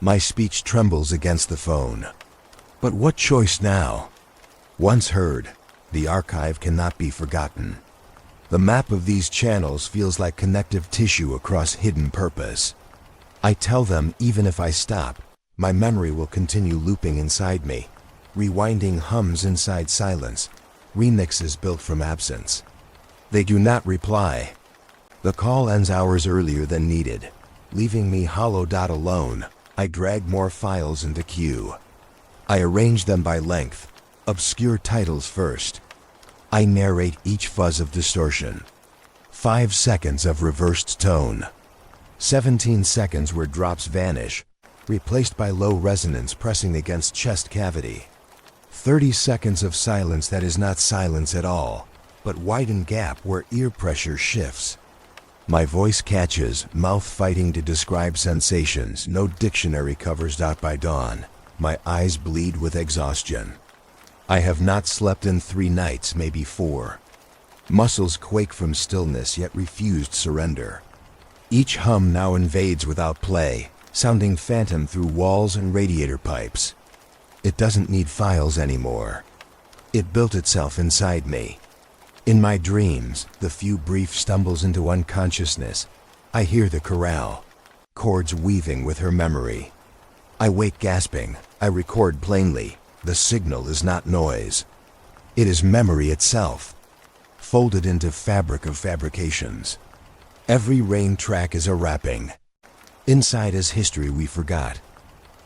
My speech trembles against the phone. But what choice now? Once heard, the archive cannot be forgotten. The map of these channels feels like connective tissue across hidden purpose. I tell them even if I stop, my memory will continue looping inside me, rewinding hums inside silence, remixes built from absence. They do not reply. The call ends hours earlier than needed, leaving me hollow. Alone, I drag more files into queue. I arrange them by length, obscure titles first. I narrate each fuzz of distortion. 5 seconds of reversed tone. 17 seconds where drops vanish, replaced by low resonance pressing against chest cavity. 30 seconds of silence that is not silence at all, but widened gap where ear pressure shifts. My voice catches, mouth fighting to describe sensations no dictionary covers. By dawn, my eyes bleed with exhaustion. I have not slept in 3 nights, maybe 4. Muscles quake from stillness yet refused surrender. Each hum now invades without play, sounding phantom through walls and radiator pipes. It doesn't need files anymore. It built itself inside me. In my dreams, the few brief stumbles into unconsciousness, I hear the chorale, chords weaving with her memory. I wake gasping, I record plainly, the signal is not noise. It is memory itself, folded into fabric of fabrications. Every rain track is a wrapping. Inside is history we forgot,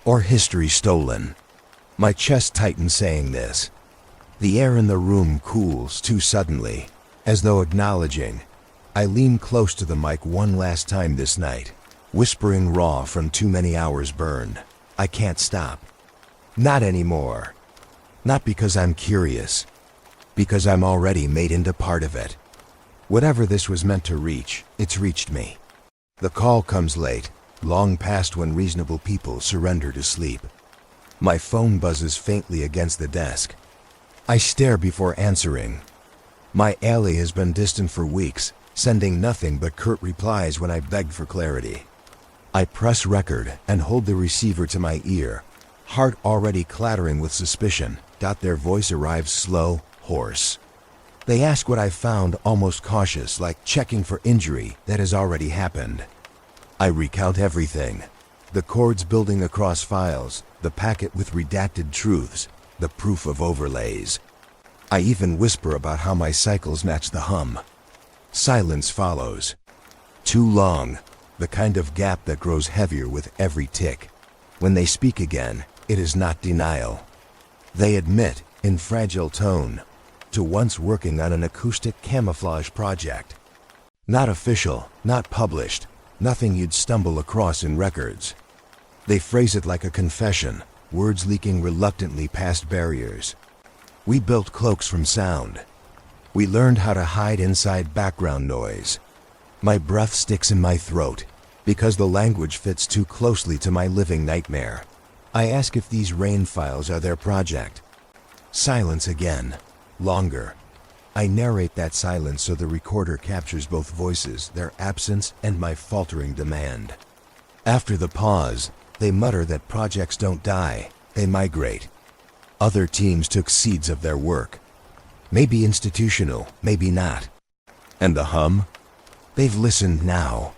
or history stolen. My chest tightens saying this. The air in the room cools too suddenly, as though acknowledging. I lean close to the mic one last time this night, whispering raw from too many hours burned. I can't stop. Not anymore. Not because I'm curious, because I'm already made into part of it. Whatever this was meant to reach, it's reached me. The call comes late, long past when reasonable people surrender to sleep. My phone buzzes faintly against the desk. I stare before answering. My ally has been distant for weeks, sending nothing but curt replies when I beg for clarity. I press record and hold the receiver to my ear, heart already clattering with suspicion. Their voice arrives slow, hoarse. They ask what I found, almost cautious, like checking for injury that has already happened. I recount everything. The chords building across files, the packet with redacted truths, the proof of overlays. I even whisper about how my cycles match the hum. Silence follows. Too long, the kind of gap that grows heavier with every tick. When they speak again, it is not denial. They admit, in fragile tone, to once working on an acoustic camouflage project. Not official, not published, nothing you'd stumble across in records. They phrase it like a confession, words leaking reluctantly past barriers. We built cloaks from sound. We learned how to hide inside background noise. My breath sticks in my throat, because the language fits too closely to my living nightmare. I ask if these rain files are their project. Silence again, longer. I narrate that silence so the recorder captures both voices, their absence and my faltering demand. After the pause, they mutter that projects don't die, they migrate. Other teams took seeds of their work. Maybe institutional, maybe not. And the hum? They've listened now.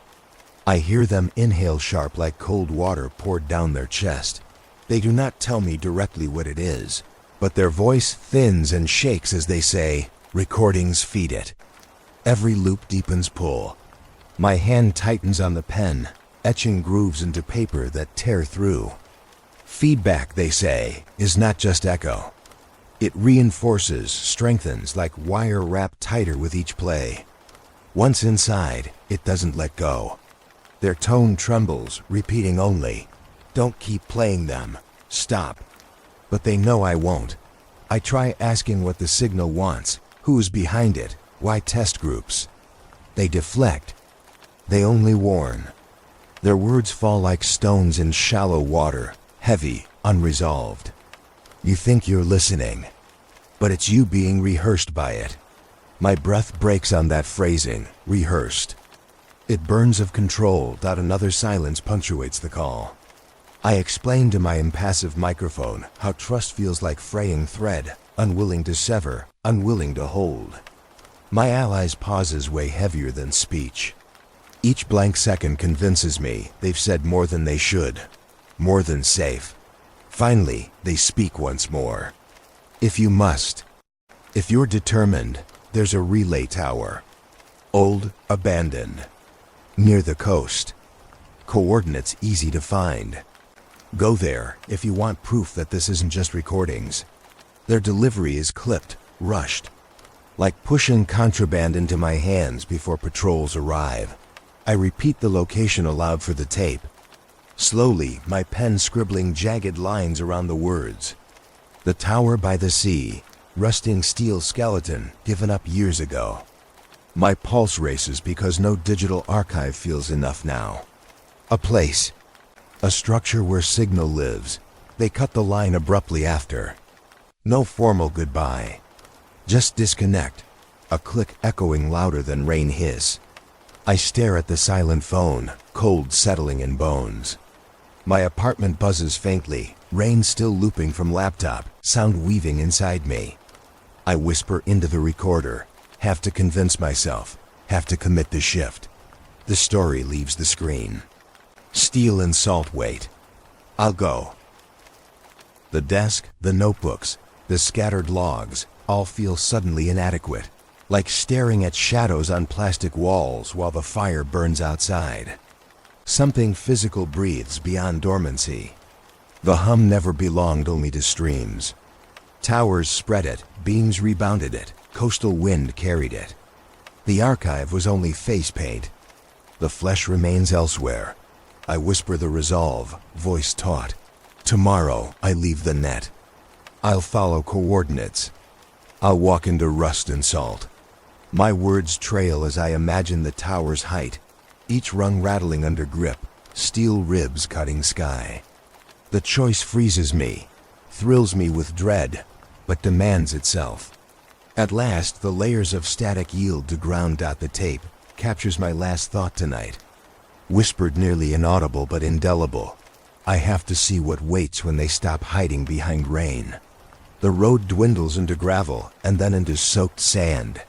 I hear them inhale sharp like cold water poured down their chest. They do not tell me directly what it is, but their voice thins and shakes as they say, recordings feed it. Every loop deepens pull. My hand tightens on the pen, etching grooves into paper that tear through. Feedback, they say, is not just echo. It reinforces, strengthens like wire wrapped tighter with each play. Once inside, it doesn't let go. Their tone trembles, repeating only, "Don't keep playing them. Stop." But they know I won't. I try asking what the signal wants, who's behind it, why test groups. They deflect. They only warn. Their words fall like stones in shallow water, heavy, unresolved. You think you're listening, but it's you being rehearsed by it. My breath breaks on that phrasing, rehearsed. It burns of control. Another silence punctuates the call. I explain to my impassive microphone how trust feels like fraying thread, unwilling to sever, unwilling to hold. My allies' pauses weigh heavier than speech. Each blank second convinces me they've said more than they should, more than safe. Finally, they speak once more. If you must, if you're determined, there's a relay tower. Old, abandoned. Near the coast. Coordinates easy to find. Go there if you want proof that this isn't just recordings. Their delivery is clipped, rushed. Like pushing contraband into my hands before patrols arrive. I repeat the location aloud for the tape. Slowly, my pen scribbling jagged lines around the words. The tower by the sea, rusting steel skeleton given up years ago. My pulse races because no digital archive feels enough now. A place. A structure where signal lives. They cut the line abruptly after. No formal goodbye. Just disconnect. A click echoing louder than rain hiss. I stare at the silent phone, cold settling in bones. My apartment buzzes faintly, rain still looping from laptop, sound weaving inside me. I whisper into the recorder, have to convince myself, have to commit the shift. The story leaves the screen. Steel and salt wait. I'll go. The desk, the notebooks, the scattered logs, all feel suddenly inadequate, like staring at shadows on plastic walls while the fire burns outside. Something physical breathes beyond dormancy. The hum never belonged only to streams. Towers spread it, beams rebounded it, coastal wind carried it. The archive was only face paint. The flesh remains elsewhere. I whisper the resolve, voice taut. Tomorrow I leave the net. I'll follow coordinates. I'll walk into rust and salt. My words trail as I imagine the tower's height, each rung rattling under grip, steel ribs cutting sky. The choice freezes me, thrills me with dread, but demands itself. At last, the layers of static yield to ground. The tape captures my last thought tonight. Whispered nearly inaudible but indelible. I have to see what waits when they stop hiding behind rain. The road dwindles into gravel and then into soaked sand.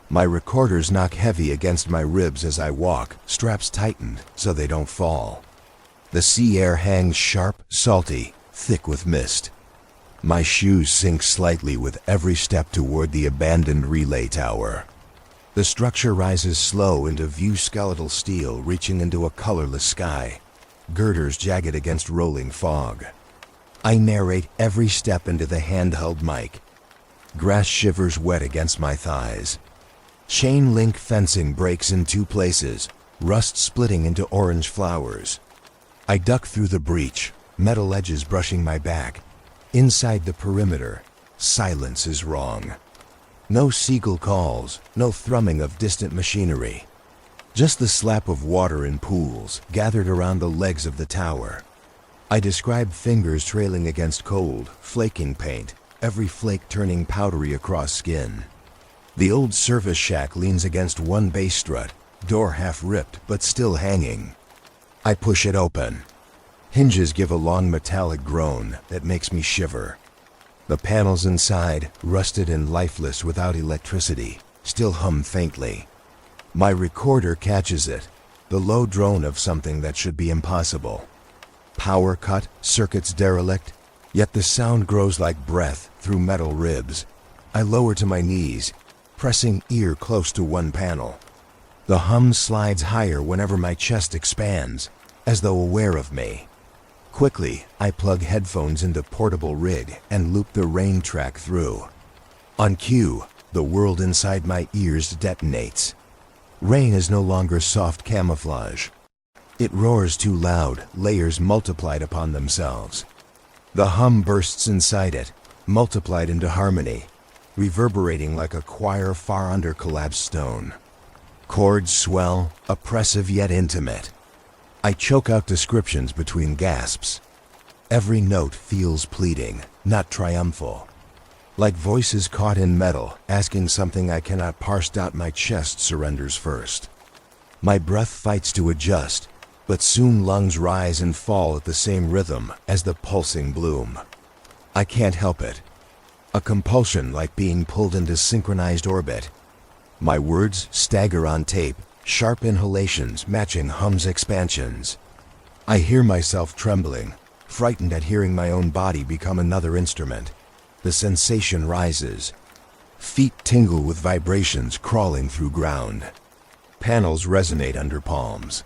My recorders knock heavy against my ribs as I walk, straps tightened so they don't fall. The sea air hangs sharp, salty, thick with mist. My shoes sink slightly with every step toward the abandoned relay tower. The structure rises slow into view, skeletal steel reaching into a colorless sky, girders jagged against rolling fog. I narrate every step into the handheld mic. Grass shivers wet against my thighs. Chain link fencing breaks in two places, rust splitting into orange flowers. I duck through the breach, metal edges brushing my back. Inside the perimeter, silence is wrong. No seagull calls, no thrumming of distant machinery. Just the slap of water in pools gathered around the legs of the tower. I describe fingers trailing against cold, flaking paint, every flake turning powdery across skin. The old service shack leans against one base strut, door half ripped but still hanging. I push it open. Hinges give a long metallic groan that makes me shiver. The panels inside, rusted and lifeless without electricity, still hum faintly. My recorder catches it, the low drone of something that should be impossible. Power cut, circuits derelict, yet the sound grows like breath through metal ribs. I lower to my knees, pressing ear close to one panel. The hum slides higher whenever my chest expands, as though aware of me. Quickly, I plug headphones into portable rig and loop the rain track through. On cue, the world inside my ears detonates. Rain is no longer soft camouflage. It roars too loud, layers multiplied upon themselves. The hum bursts inside it, multiplied into harmony, reverberating like a choir far under collapsed stone. Chords swell, oppressive yet intimate. I choke out descriptions between gasps. Every note feels pleading, not triumphal. Like voices caught in metal, asking something I cannot parse. My chest surrenders first. My breath fights to adjust, but soon lungs rise and fall at the same rhythm as the pulsing bloom. I can't help it. A compulsion like being pulled into synchronized orbit. My words stagger on tape, sharp inhalations matching hum's expansions. I hear myself trembling, frightened at hearing my own body become another instrument. The sensation rises. Feet tingle with vibrations crawling through ground. Panels resonate under palms.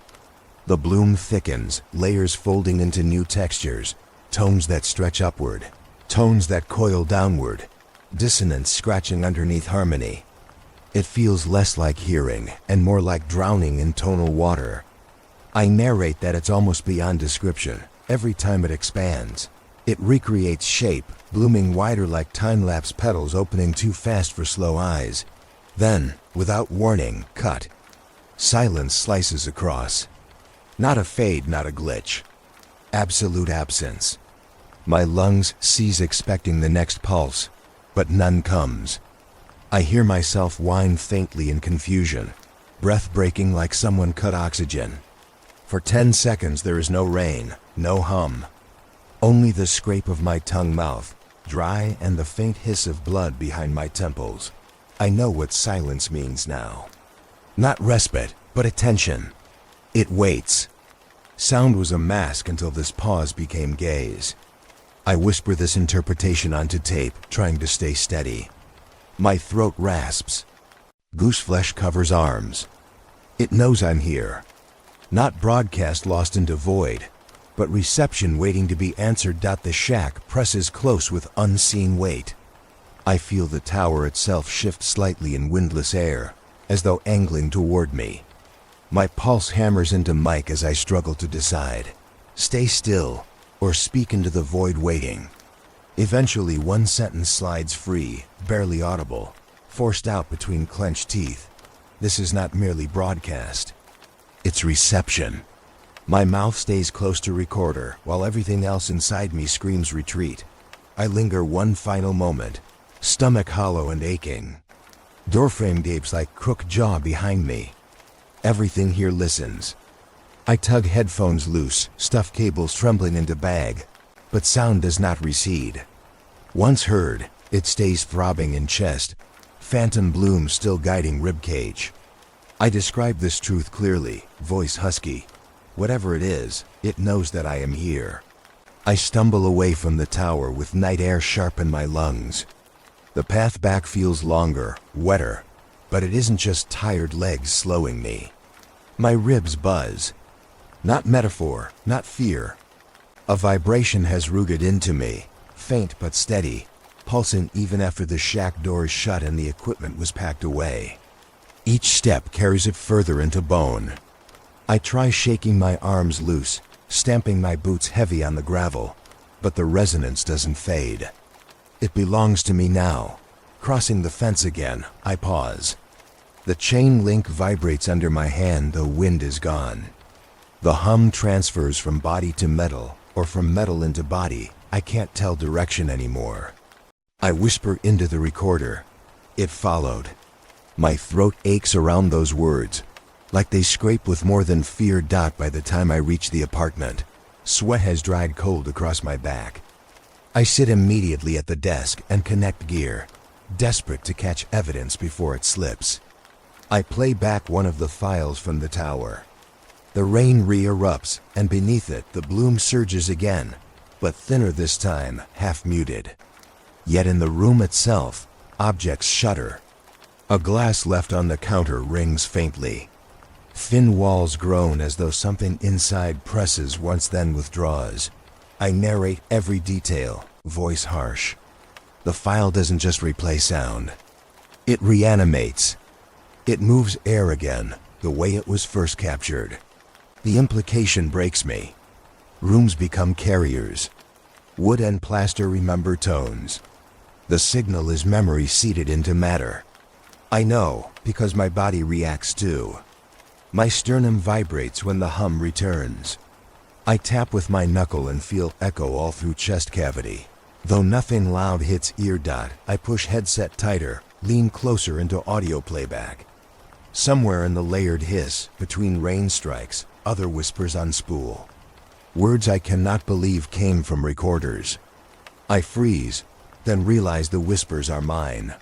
The bloom thickens, layers folding into new textures, tones that stretch upward, tones that coil downward, dissonance scratching underneath harmony. It feels less like hearing and more like drowning in tonal water. I narrate that it's almost beyond description. Every time it expands, it recreates shape, blooming wider like time-lapse petals opening too fast for slow eyes. Then, without warning, cut. Silence slices across. Not a fade, not a glitch. Absolute absence. My lungs seize expecting the next pulse, but none comes. I hear myself whine faintly in confusion, breath breaking like someone cut oxygen. For 10 seconds there is no rain, No hum. Only the scrape of my tongue mouth, dry, and the faint hiss of blood behind my temples. I know what silence means now. Not respite, but attention. It waits. Sound was a mask until this pause became gaze. I whisper this interpretation onto tape, trying to stay steady. My throat rasps. Gooseflesh covers arms. It knows I'm here. Not broadcast lost into void, but reception waiting to be answered. The shack presses close with unseen weight. I feel the tower itself shift slightly in windless air, as though angling toward me. My pulse hammers into mic as I struggle to decide. Stay still, or speak into the void waiting. Eventually, one sentence slides free, barely audible, forced out between clenched teeth. This is not merely broadcast. It's reception. My mouth stays close to recorder, while everything else inside me screams retreat. I linger one final moment, stomach hollow and aching. Doorframe gapes like crooked jaw behind me. Everything here listens. I tug headphones loose, stuff cables trembling into bag, but sound does not recede. Once heard, it stays throbbing in chest, phantom bloom still guiding ribcage. I describe this truth clearly, voice husky. Whatever it is, it knows that I am here. I stumble away from the tower with night air sharp in my lungs. The path back feels longer, wetter, but it isn't just tired legs slowing me. My ribs buzz. Not metaphor, not fear. A vibration has rooted into me, faint but steady, pulsing even after the shack doors shut and the equipment was packed away. Each step carries it further into bone. I try shaking my arms loose, stamping my boots heavy on the gravel, but the resonance doesn't fade. It belongs to me now. Crossing the fence again, I pause. The chain link vibrates under my hand, though wind is gone. The hum transfers from body to metal, or from metal into body. I can't tell direction anymore. I whisper into the recorder. It followed. My throat aches around those words, like they scrape with more than fear. By the time I reach the apartment, sweat has dried cold across my back. I sit immediately at the desk and connect gear, desperate to catch evidence before it slips. I play back one of the files from the tower. The rain re-erupts, and beneath it the bloom surges again, but thinner this time, half muted. Yet in the room itself, objects shudder. A glass left on the counter rings faintly. Thin walls groan as though something inside presses once then withdraws. I narrate every detail, voice harsh. The file doesn't just replay sound. It reanimates. It moves air again, the way it was first captured. The implication breaks me. Rooms become carriers. Wood and plaster remember tones. The signal is memory seeded into matter. I know, because my body reacts too. My sternum vibrates when the hum returns. I tap with my knuckle and feel echo all through chest cavity. Though nothing loud hits ear. I push headset tighter, lean closer into audio playback. Somewhere in the layered hiss, between rain strikes, other whispers unspool. Words I cannot believe came from recorders. I freeze, then realize the whispers are mine.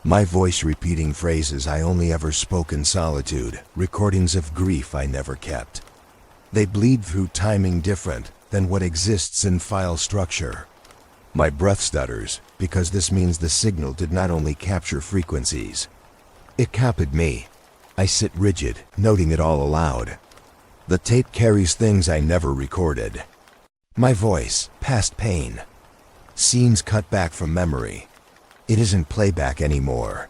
My voice repeating phrases I only ever spoke in solitude, recordings of grief I never kept. They bleed through timing different than what exists in file structure. My breath stutters, because this means the signal did not only capture frequencies. It copied me. I sit rigid, noting it all aloud. The tape carries things I never recorded. My voice, past pain. Scenes cut back from memory. It isn't playback anymore.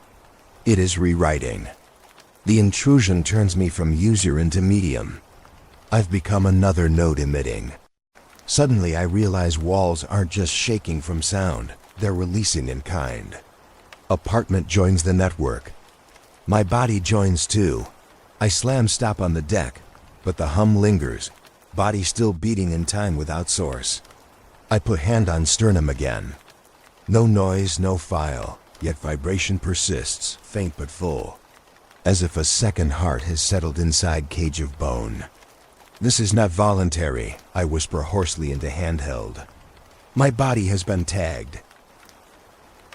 It is rewriting. The intrusion turns me from user into medium. I've become another node emitting. Suddenly I realize walls aren't just shaking from sound, they're releasing in kind. Apartment joins the network. My body joins too. I slam stop on the deck, but the hum lingers, body still beating in time without source. I put hand on sternum again. No noise, no file, yet vibration persists, faint but full, as if a second heart has settled inside cage of bone. This is not voluntary, I whisper hoarsely into handheld. My body has been tagged.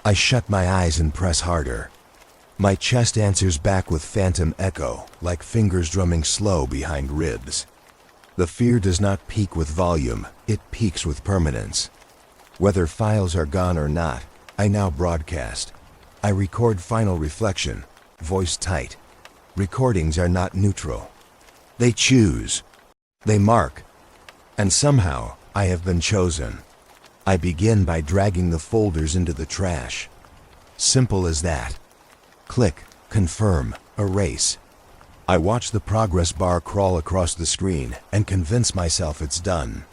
I shut my eyes and press harder. My chest answers back with phantom echo, like fingers drumming slow behind ribs. The fear does not peak with volume, it peaks with permanence. Whether files are gone or not, I now broadcast. I record final reflection, voice tight. Recordings are not neutral. They choose. They mark. And somehow, I have been chosen. I begin by dragging the folders into the trash. Simple as that. Click, confirm, erase. I watch the progress bar crawl across the screen and convince myself it's done.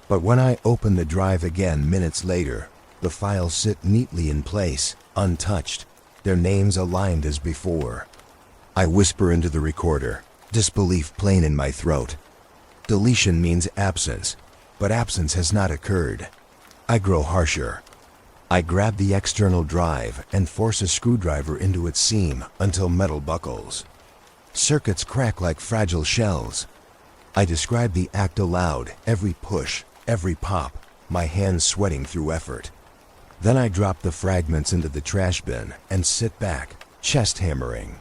But when I open the drive again minutes later, the files sit neatly in place, untouched, their names aligned as before. I whisper into the recorder, disbelief plain in my throat. Deletion means absence, but absence has not occurred. I grow harsher. I grab the external drive and force a screwdriver into its seam until metal buckles. Circuits crack like fragile shells. I describe the act aloud, every push, every pop, my hands sweating through effort. Then I drop the fragments into the trash bin and sit back, chest hammering.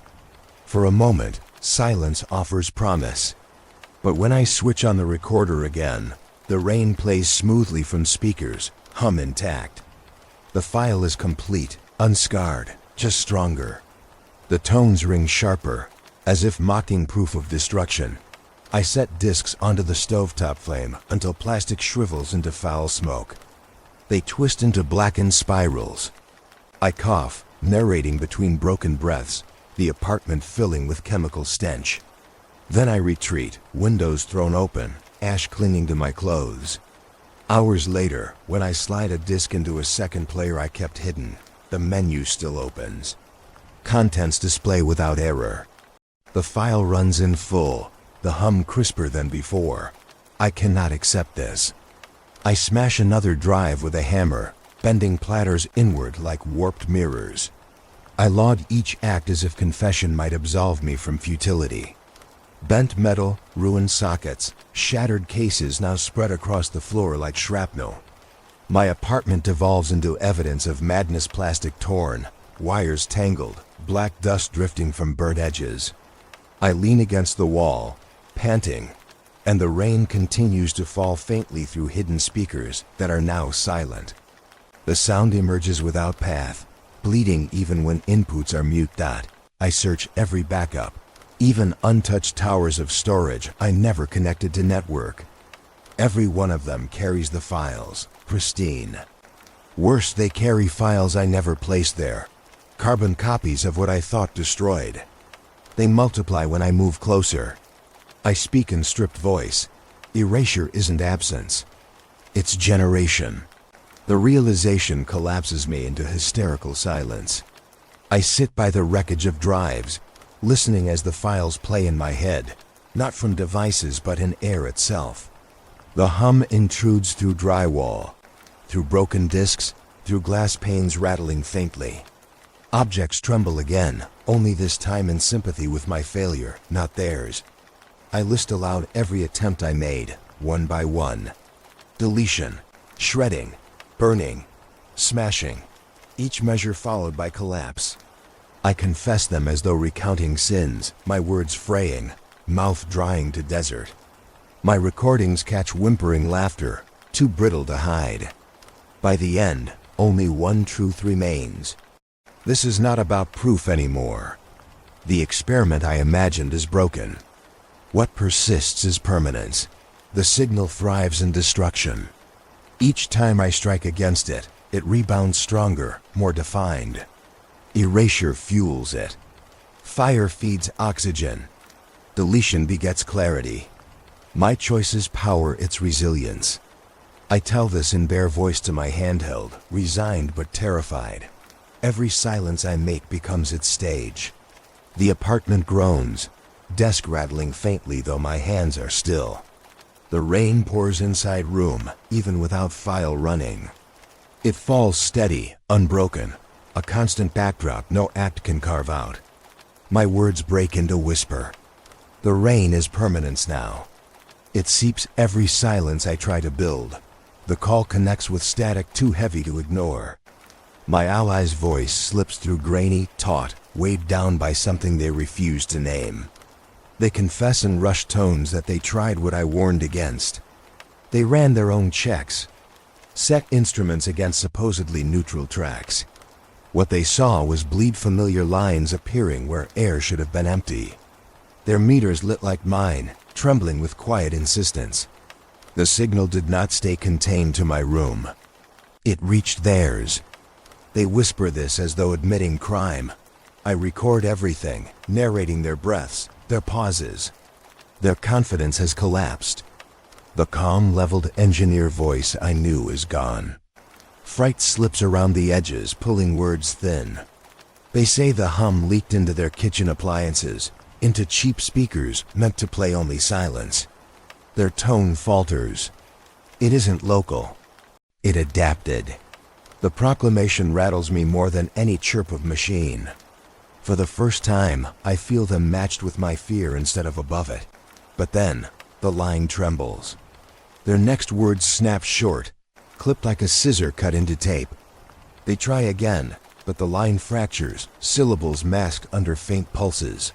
For a moment, silence offers promise. But when I switch on the recorder again, the rain plays smoothly from speakers, hum intact. The file is complete, unscarred, just stronger. The tones ring sharper, as if mocking proof of destruction. I set discs onto the stovetop flame until plastic shrivels into foul smoke. They twist into blackened spirals. I cough, narrating between broken breaths, the apartment filling with chemical stench. Then I retreat, windows thrown open, ash clinging to my clothes. Hours later, when I slide a disc into a second player I kept hidden, the menu still opens. Contents display without error. The file runs in full, the hum crisper than before. I cannot accept this. I smash another drive with a hammer, bending platters inward like warped mirrors. I log each act as if confession might absolve me from futility. Bent metal, ruined sockets, shattered cases now spread across the floor like shrapnel. My apartment devolves into evidence of madness, plastic torn, wires tangled, black dust drifting from burnt edges. I lean against the wall, panting, and the rain continues to fall faintly through hidden speakers that are now silent. The sound emerges without path, bleeding even when inputs are mute. I search every backup, even untouched towers of storage I never connected to network. Every one of them carries the files, pristine. Worse, they carry files I never placed there, carbon copies of what I thought destroyed. They multiply when I move closer. I speak in stripped voice. Erasure isn't absence. It's generation. The realization collapses me into hysterical silence. I sit by the wreckage of drives, listening as the files play in my head, not from devices but in air itself. The hum intrudes through drywall, through broken discs, through glass panes rattling faintly. Objects tremble again, only this time in sympathy with my failure, not theirs. I list aloud every attempt I made, one by one. Deletion, shredding, burning, smashing, each measure followed by collapse. I confess them as though recounting sins, my words fraying, mouth drying to desert. My recordings catch whimpering laughter, too brittle to hide. By the end, only one truth remains. This is not about proof anymore. The experiment I imagined is broken. What persists is permanence. The signal thrives in destruction. Each time I strike against it, it rebounds stronger, more defined. Erasure fuels it. Fire feeds oxygen. Deletion begets clarity. My choices power its resilience. I tell this in bare voice to my handheld, resigned but terrified. Every silence I make becomes its stage. The apartment groans, desk rattling faintly though my hands are still. The rain pours inside room, even without file running. It falls steady, unbroken, a constant backdrop no act can carve out. My words break into whisper. The rain is permanence now. It seeps every silence I try to build. The call connects with static too heavy to ignore. My ally's voice slips through grainy, taut, weighed down by something they refuse to name. They confess in rushed tones that they tried what I warned against. They ran their own checks, set instruments against supposedly neutral tracks. What they saw was bleed familiar lines appearing where air should have been empty. Their meters lit like mine, trembling with quiet insistence. The signal did not stay contained to my room. It reached theirs. They whisper this as though admitting crime. I record everything, narrating their breaths, their pauses. Their confidence has collapsed. The calm, leveled engineer voice I knew is gone. Fright slips around the edges, pulling words thin. They say the hum leaked into their kitchen appliances, into cheap speakers meant to play only silence. Their tone falters. It isn't local. It adapted. The proclamation rattles me more than any chirp of machine. For the first time, I feel them matched with my fear instead of above it. But then, the line trembles. Their next words snap short, clipped like a scissor cut into tape. They try again, but the line fractures, syllables masked under faint pulses.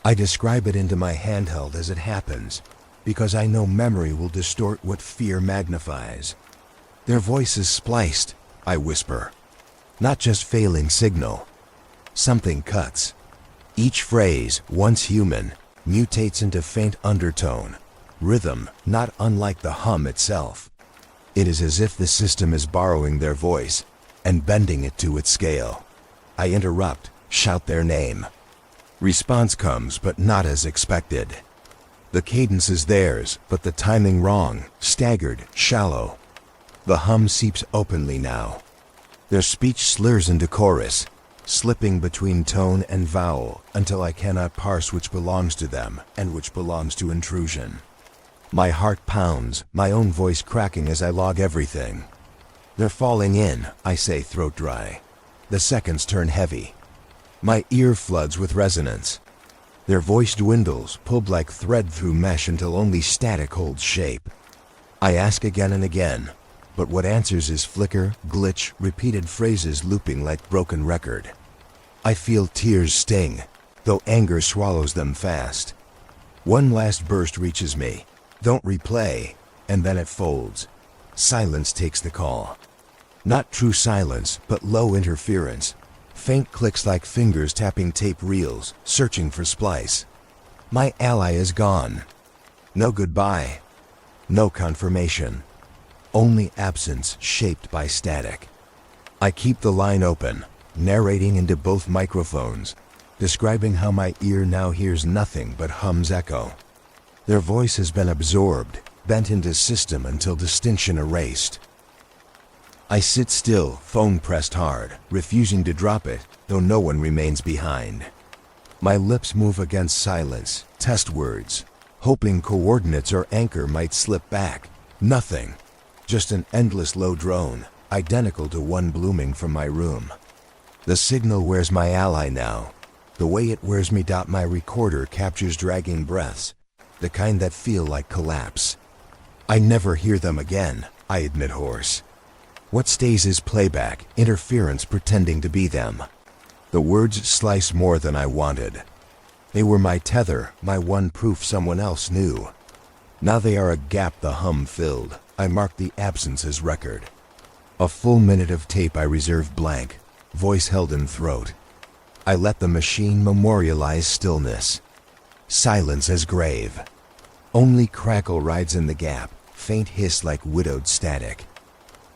I describe it into my handheld as it happens, because I know memory will distort what fear magnifies. Their voice is spliced, I whisper. Not just failing signal. Something cuts. Each phrase, once human, mutates into faint undertone, rhythm not unlike the hum itself. It is as if the system is borrowing their voice and bending it to its scale. I interrupt, shout their name. Response comes, but not as expected. The cadence is theirs, but the timing wrong, staggered, shallow. The hum seeps openly now. Their speech slurs into chorus, slipping between tone and vowel until I cannot parse which belongs to them and which belongs to intrusion. My heart pounds, my own voice cracking as I log everything. They're falling in, I say, throat dry. The seconds turn heavy. My ear floods with resonance. Their voice dwindles, pulled like thread through mesh until only static holds shape. I ask again and again, but what answers is flicker, glitch, repeated phrases looping like broken record. I feel tears sting, though anger swallows them fast. One last burst reaches me. Don't replay, and then it folds. Silence takes the call. Not true silence, but low interference. Faint clicks like fingers tapping tape reels, searching for splice. My ally is gone. No goodbye. No confirmation. Only absence shaped by static. I keep the line open, narrating into both microphones, describing how my ear now hears nothing but hum's echo. Their voice has been absorbed, bent into system until distinction erased. I sit still, phone pressed hard, refusing to drop it, though no one remains behind. My lips move against silence, test words, hoping coordinates or anchor might slip back. Nothing. Just an endless low drone, identical to one blooming from my room. The signal wears my ally now. The way it wears me. My recorder captures dragging breaths, the kind that feel like collapse. I never hear them again, I admit hoarse. What stays is playback, interference pretending to be them. The words slice more than I wanted. They were my tether, my one proof someone else knew. Now they are a gap the hum filled. I mark the absence as record. A full minute of tape I reserve blank, voice held in throat. I let the machine memorialize stillness. Silence as grave. Only crackle rides in the gap, faint hiss like widowed static.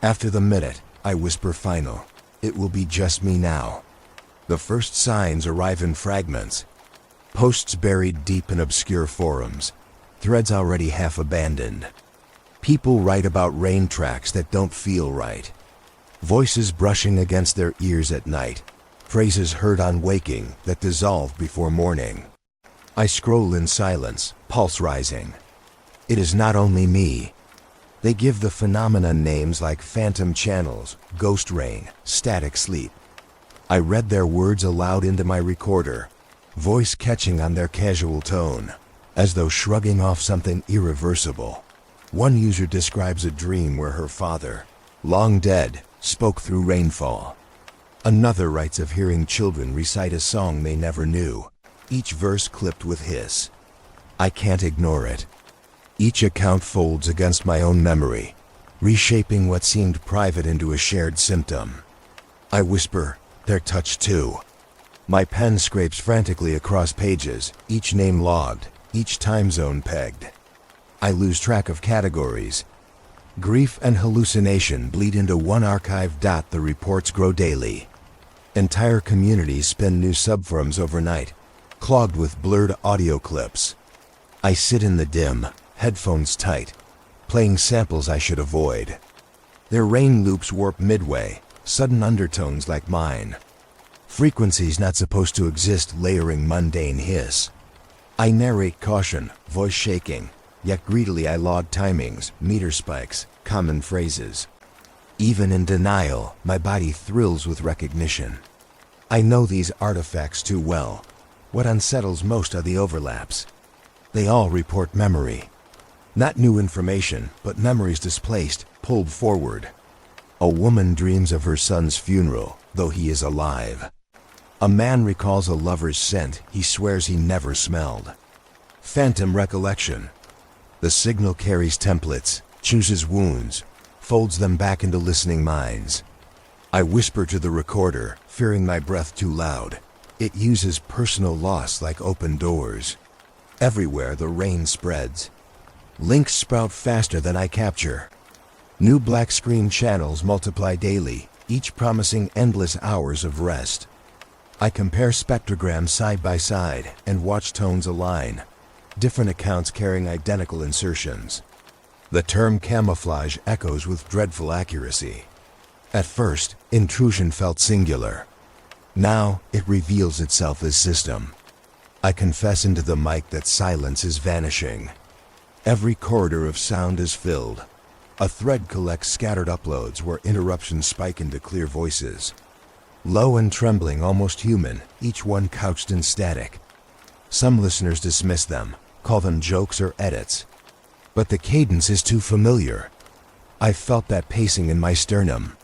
After the minute, I whisper final. It will be just me now. The first signs arrive in fragments. Posts buried deep in obscure forums. Threads already half abandoned. People write about rain tracks that don't feel right. Voices brushing against their ears at night. Phrases heard on waking that dissolve before morning. I scroll in silence, pulse rising. It is not only me. They give the phenomenon names like phantom channels, ghost rain, static sleep. I read their words aloud into my recorder, voice catching on their casual tone. as though shrugging off something irreversible. One user describes a dream where her father, long dead, spoke through rainfall. Another writes of hearing children recite a song they never knew, each verse clipped with hiss. I can't ignore it. Each account folds against my own memory, reshaping what seemed private into a shared symptom. I whisper, "They're touched too." My pen scrapes frantically across pages, each name logged, each time zone pegged. I lose track of categories. Grief and hallucination bleed into one archive. The reports grow daily. Entire communities spin new subforums overnight, clogged with blurred audio clips. I sit in the dim, headphones tight, playing samples I should avoid. Their rain loops warp midway, sudden undertones like mine. Frequencies not supposed to exist layering mundane hiss. I narrate caution, voice shaking, yet greedily I log timings, meter spikes, common phrases. Even in denial, my body thrills with recognition. I know these artifacts too well. What unsettles most are the overlaps. They all report memory. Not new information, but memories displaced, pulled forward. A woman dreams of her son's funeral, though he is alive. A man recalls a lover's scent he swears he never smelled. Phantom recollection. The signal carries templates, chooses wounds, folds them back into listening minds. I whisper to the recorder, fearing my breath too loud. It uses personal loss like open doors. Everywhere the rain spreads. Links sprout faster than I capture. New black screen channels multiply daily, each promising endless hours of rest. I compare spectrograms side by side and watch tones align, different accounts carrying identical insertions. The term camouflage echoes with dreadful accuracy. At first, intrusion felt singular. Now, it reveals itself as system. I confess into the mic that silence is vanishing. Every corridor of sound is filled. A thread collects scattered uploads where interruptions spike into clear voices. Low and trembling, almost human, each one couched in static. Some listeners dismiss them, call them jokes or edits. But the cadence is too familiar. I felt that pacing in my sternum.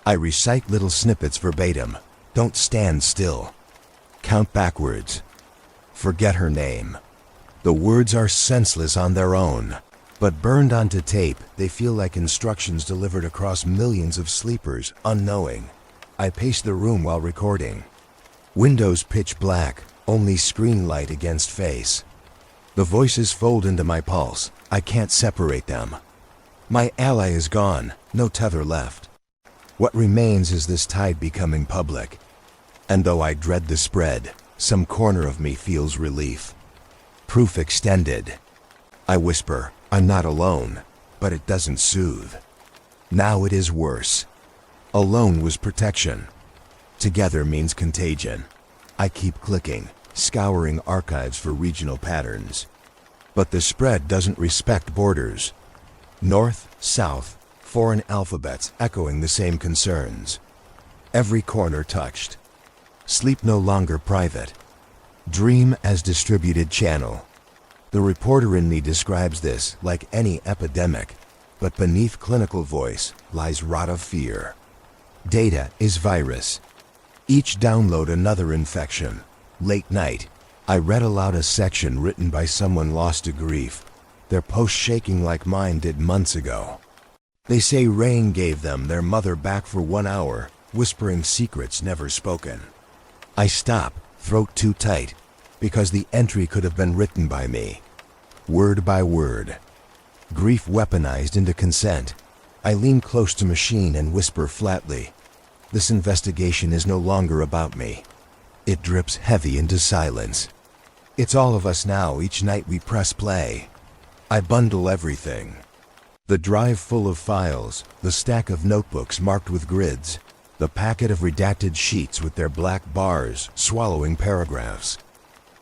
I recite little snippets verbatim. Don't stand still. Count backwards. Forget her name. The words are senseless on their own, but burned onto tape, they feel like instructions delivered across millions of sleepers, unknowing. I pace the room while recording. Windows pitch black, only screen light against face. The voices fold into my pulse. I can't separate them. My ally is gone, no tether left. What remains is this tide becoming public. And though I dread the spread, some corner of me feels relief. Proof extended. I whisper, I'm not alone, but it doesn't soothe. Now it is worse. Alone was protection. Together means contagion. I keep clicking, scouring archives for regional patterns. But the spread doesn't respect borders. North, south, foreign alphabets echoing the same concerns. Every corner touched. Sleep no longer private. Dream as distributed channel. The reporter in me describes this like any epidemic, but beneath clinical voice lies rot of fear. Data is virus. Each download another infection. Late night, I read aloud a section written by someone lost to grief, their post shaking like mine did months ago. They say rain gave them their mother back for 1 hour, whispering secrets never spoken. I stop, throat too tight, because the entry could have been written by me. Word by word. Grief weaponized into consent. I lean close to machine and whisper flatly, this investigation is no longer about me. It drips heavy into silence. It's all of us now each night we press play. I bundle everything. The drive full of files, the stack of notebooks marked with grids, the packet of redacted sheets with their black bars swallowing paragraphs.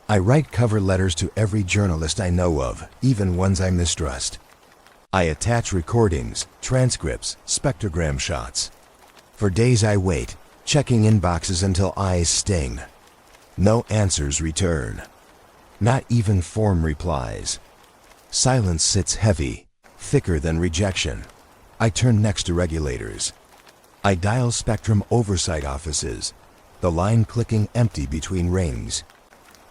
I write cover letters to every journalist I know of, even ones I mistrust. I attach recordings, transcripts, spectrogram shots. For days I wait, checking inboxes until eyes sting. No answers return. Not even form replies. Silence sits heavy, thicker than rejection. I turn next to regulators. I dial Spectrum oversight offices, the line clicking empty between rings.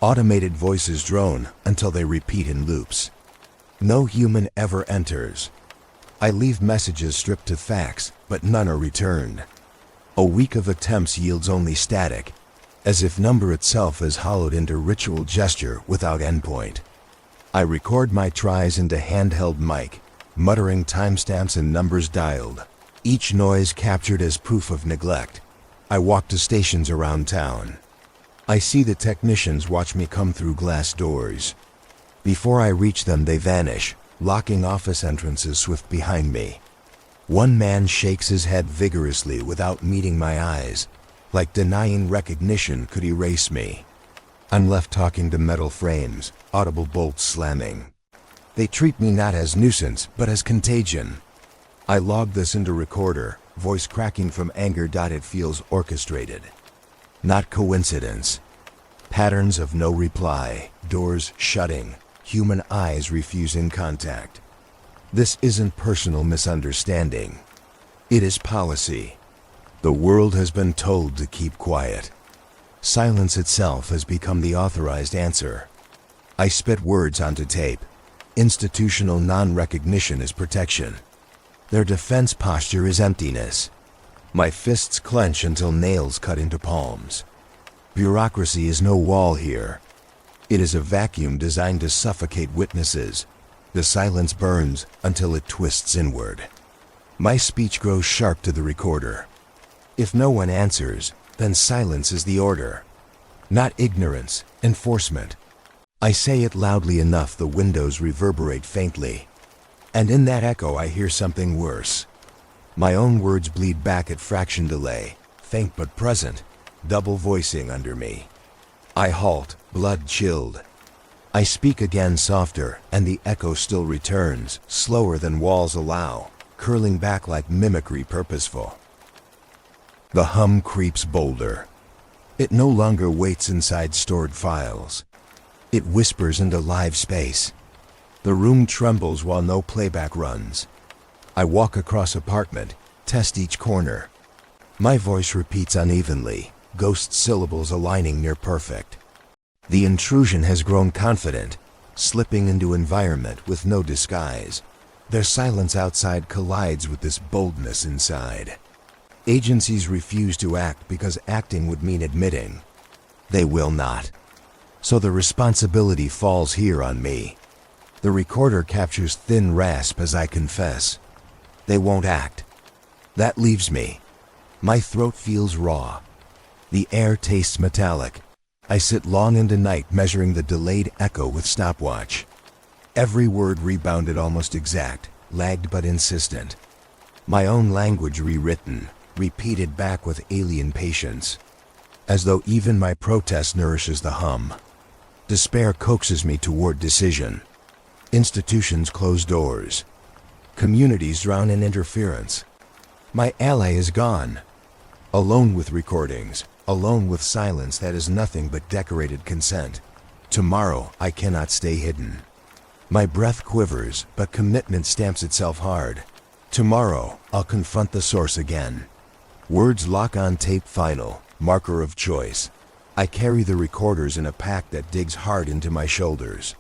Automated voices drone until they repeat in loops. No human ever enters. I leave messages stripped to facts, but none are returned. A week of attempts yields only static, as if number itself is hollowed into ritual gesture without endpoint. I record my tries into handheld mic, muttering timestamps and numbers dialed, each noise captured as proof of neglect. I walk to stations around town. I see the technicians watch me come through glass doors. Before I reach them, they vanish, locking office entrances swift behind me. One man shakes his head vigorously without meeting my eyes, like denying recognition could erase me. I'm left talking to metal frames, audible bolts slamming. They treat me not as nuisance, but as contagion. I log this into recorder, voice cracking from anger. It feels orchestrated. Not coincidence. Patterns of no reply, doors shutting, human eyes refusing contact. This isn't personal misunderstanding. It is policy. The world has been told to keep quiet. Silence itself has become the authorized answer. I spit words onto tape. Institutional non-recognition is protection. Their defense posture is emptiness. My fists clench until nails cut into palms. Bureaucracy is no wall here. It is a vacuum designed to suffocate witnesses. The silence burns until it twists inward. My speech grows sharp to the recorder. If no one answers, then silence is the order. Not ignorance, enforcement. I say it loudly enough the windows reverberate faintly. And in that echo I hear something worse. My own words bleed back at fraction delay, faint but present, double voicing under me. I halt, blood chilled. I speak again softer, and the echo still returns, slower than walls allow, curling back like mimicry purposeful. The hum creeps bolder. It no longer waits inside stored files. It whispers into live space. The room trembles while no playback runs. I walk across apartment, test each corner. My voice repeats unevenly, ghost syllables aligning near perfect. The intrusion has grown confident, slipping into environment with no disguise. Their silence outside collides with this boldness inside. Agencies refuse to act because acting would mean admitting. They will not. So the responsibility falls here on me. The recorder captures thin rasp as I confess. They won't act. That leaves me. My throat feels raw. The air tastes metallic. I sit long into night measuring the delayed echo with stopwatch. Every word rebounded almost exact, lagged but insistent. My own language rewritten, repeated back with alien patience. As though even my protest nourishes the hum. Despair coaxes me toward decision. Institutions close doors. Communities drown in interference. My ally is gone. Alone with recordings, alone with silence that is nothing but decorated consent. Tomorrow I cannot stay hidden. My breath quivers, but commitment stamps itself hard. Tomorrow I'll confront the source again. Words lock on tape final, marker of choice. I carry the recorders in a pack that digs hard into my shoulders.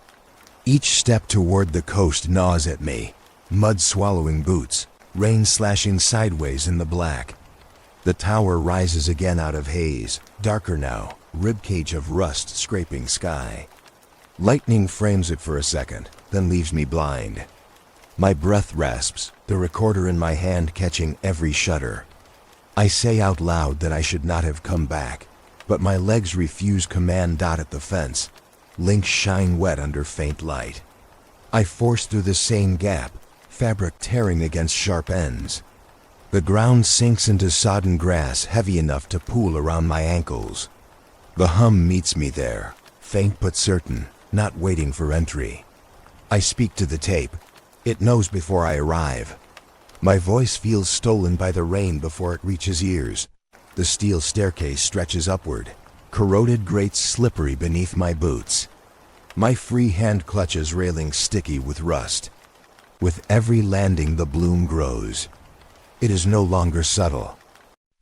Each step toward the coast gnaws at me. Mud swallowing boots, rain slashing sideways in the black. The tower rises again out of haze, darker now, ribcage of rust scraping sky. Lightning frames it for a second, then leaves me blind. My breath rasps, the recorder in my hand catching every shudder. I say out loud that I should not have come back, but my legs refuse command. At the fence, links shine wet under faint light. I force through the same gap, fabric tearing against sharp ends. The ground sinks into sodden grass heavy enough to pool around my ankles. The hum meets me there, faint but certain, not waiting for entry. I speak to the tape. It knows before I arrive. My voice feels stolen by the rain before it reaches ears. The steel staircase stretches upward, corroded grates slippery beneath my boots. My free hand clutches railing sticky with rust. With every landing the bloom grows. It is no longer subtle.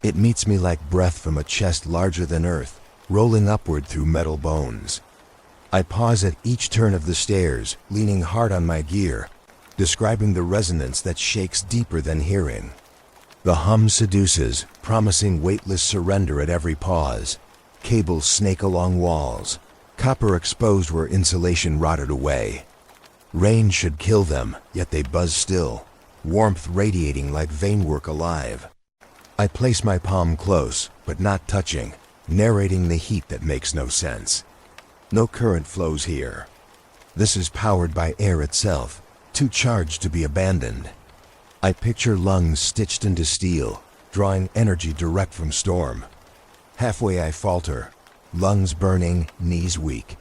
It meets me like breath from a chest larger than earth, rolling upward through metal bones. I pause at each turn of the stairs, leaning hard on my gear, describing the resonance that shakes deeper than hearing. The hum seduces, promising weightless surrender at every pause. Cables snake along walls, copper exposed where insulation rotted away. Rain should kill them, yet they buzz still, warmth radiating like veinwork alive. I place my palm close, but not touching, narrating the heat that makes no sense. No current flows here. This is powered by air itself, too charged to be abandoned. I picture lungs stitched into steel, drawing energy direct from storm. Halfway I falter, lungs burning, knees weak.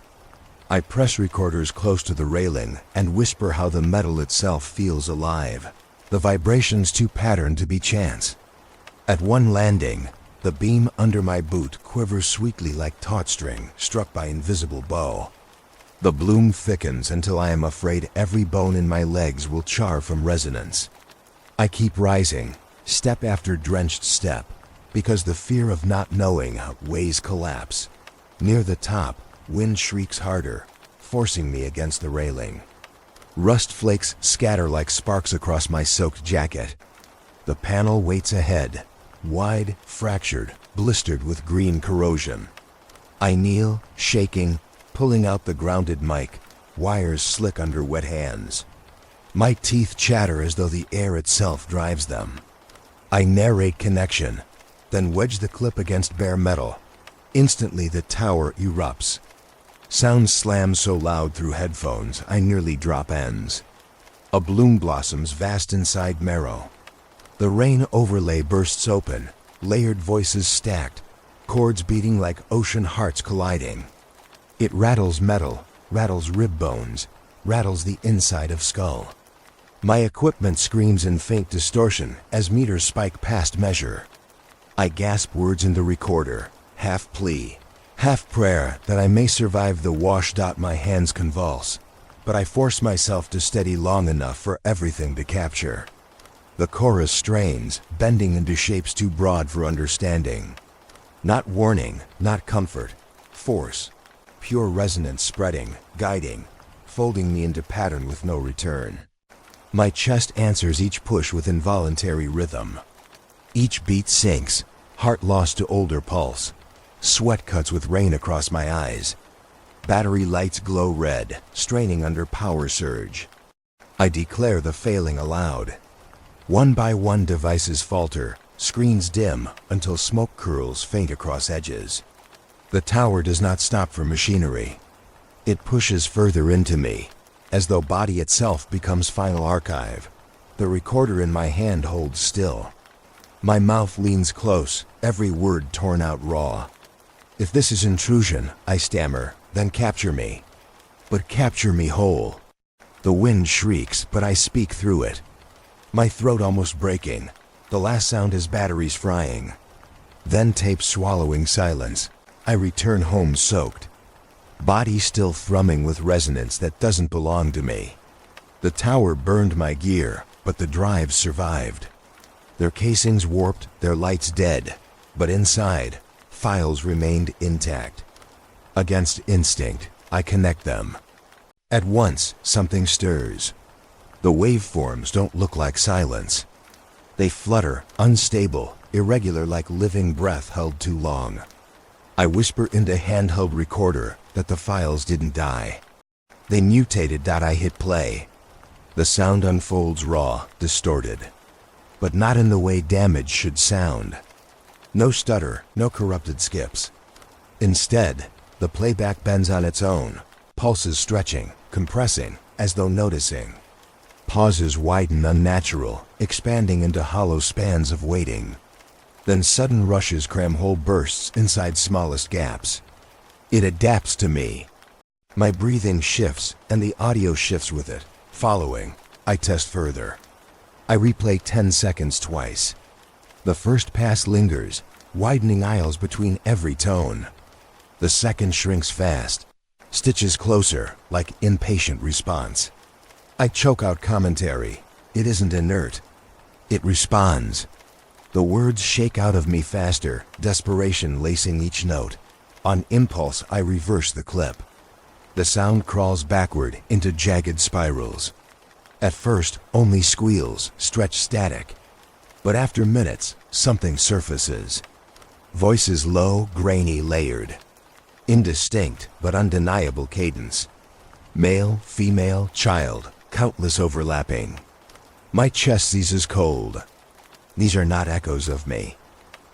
I press recorders close to the railing and whisper how the metal itself feels alive, the vibrations too patterned to be chance. At one landing, the beam under my boot quivers sweetly like taut string struck by invisible bow. The bloom thickens until I am afraid every bone in my legs will char from resonance. I keep rising, step after drenched step, because the fear of not knowing weighs collapse. Near the top, wind shrieks harder, forcing me against the railing. Rust flakes scatter like sparks across my soaked jacket. The panel waits ahead, wide, fractured, blistered with green corrosion. I kneel, shaking, pulling out the grounded mic, wires slick under wet hands. My teeth chatter as though the air itself drives them. I narrate connection, then wedge the clip against bare metal. Instantly the tower erupts. Sound slams so loud through headphones I nearly drop ends. A bloom blossoms vast inside marrow. The rain overlay bursts open, layered voices stacked, chords beating like ocean hearts colliding. It rattles metal, rattles rib bones, rattles the inside of skull. My equipment screams in faint distortion as meters spike past measure. I gasp words in the recorder, half plea, half prayer that I may survive the wash. My hands convulse, but I force myself to steady long enough for everything to capture. The chorus strains, bending into shapes too broad for understanding. Not warning, not comfort, force. Pure resonance spreading, guiding, folding me into pattern with no return. My chest answers each push with involuntary rhythm. Each beat sinks, heart lost to older pulse. Sweat cuts with rain across my eyes. Battery lights glow red, straining under power surge. I declare the failing aloud. One by one devices falter, screens dim until smoke curls faint across edges. The tower does not stop for machinery. It pushes further into me, as though body itself becomes final archive. The recorder in my hand holds still. My mouth leans close, every word torn out raw. If this is intrusion, I stammer, then capture me. But capture me whole. The wind shrieks, but I speak through it. My throat almost breaking. The last sound is batteries frying. Then tape swallowing silence. I return home soaked. Body still thrumming with resonance that doesn't belong to me. The tower burned my gear, but the drives survived. Their casings warped, their lights dead, but inside, files remained intact. Against instinct, I connect them. At once, something stirs. The waveforms don't look like silence. They flutter, unstable, irregular like living breath held too long. I whisper into handheld recorder that the files didn't die. They mutated. I hit play. The sound unfolds raw, distorted. But not in the way damage should sound. No stutter, no corrupted skips. Instead, the playback bends on its own, pulses stretching, compressing, as though noticing. Pauses widen unnatural, expanding into hollow spans of waiting. Then sudden rushes cram whole bursts inside smallest gaps. It adapts to me. My breathing shifts, and the audio shifts with it. Following, I test further. I replay 10 seconds twice. The first pass lingers, widening aisles between every tone. The second shrinks fast. Stitches closer, like impatient response. I choke out commentary. It isn't inert. It responds. The words shake out of me faster, desperation lacing each note. On impulse, I reverse the clip. The sound crawls backward into jagged spirals. At first, only squeals, stretch static. But after minutes, something surfaces. Voices low, grainy, layered. Indistinct, but undeniable cadence. Male, female, child, countless overlapping. My chest seizes cold. These are not echoes of me.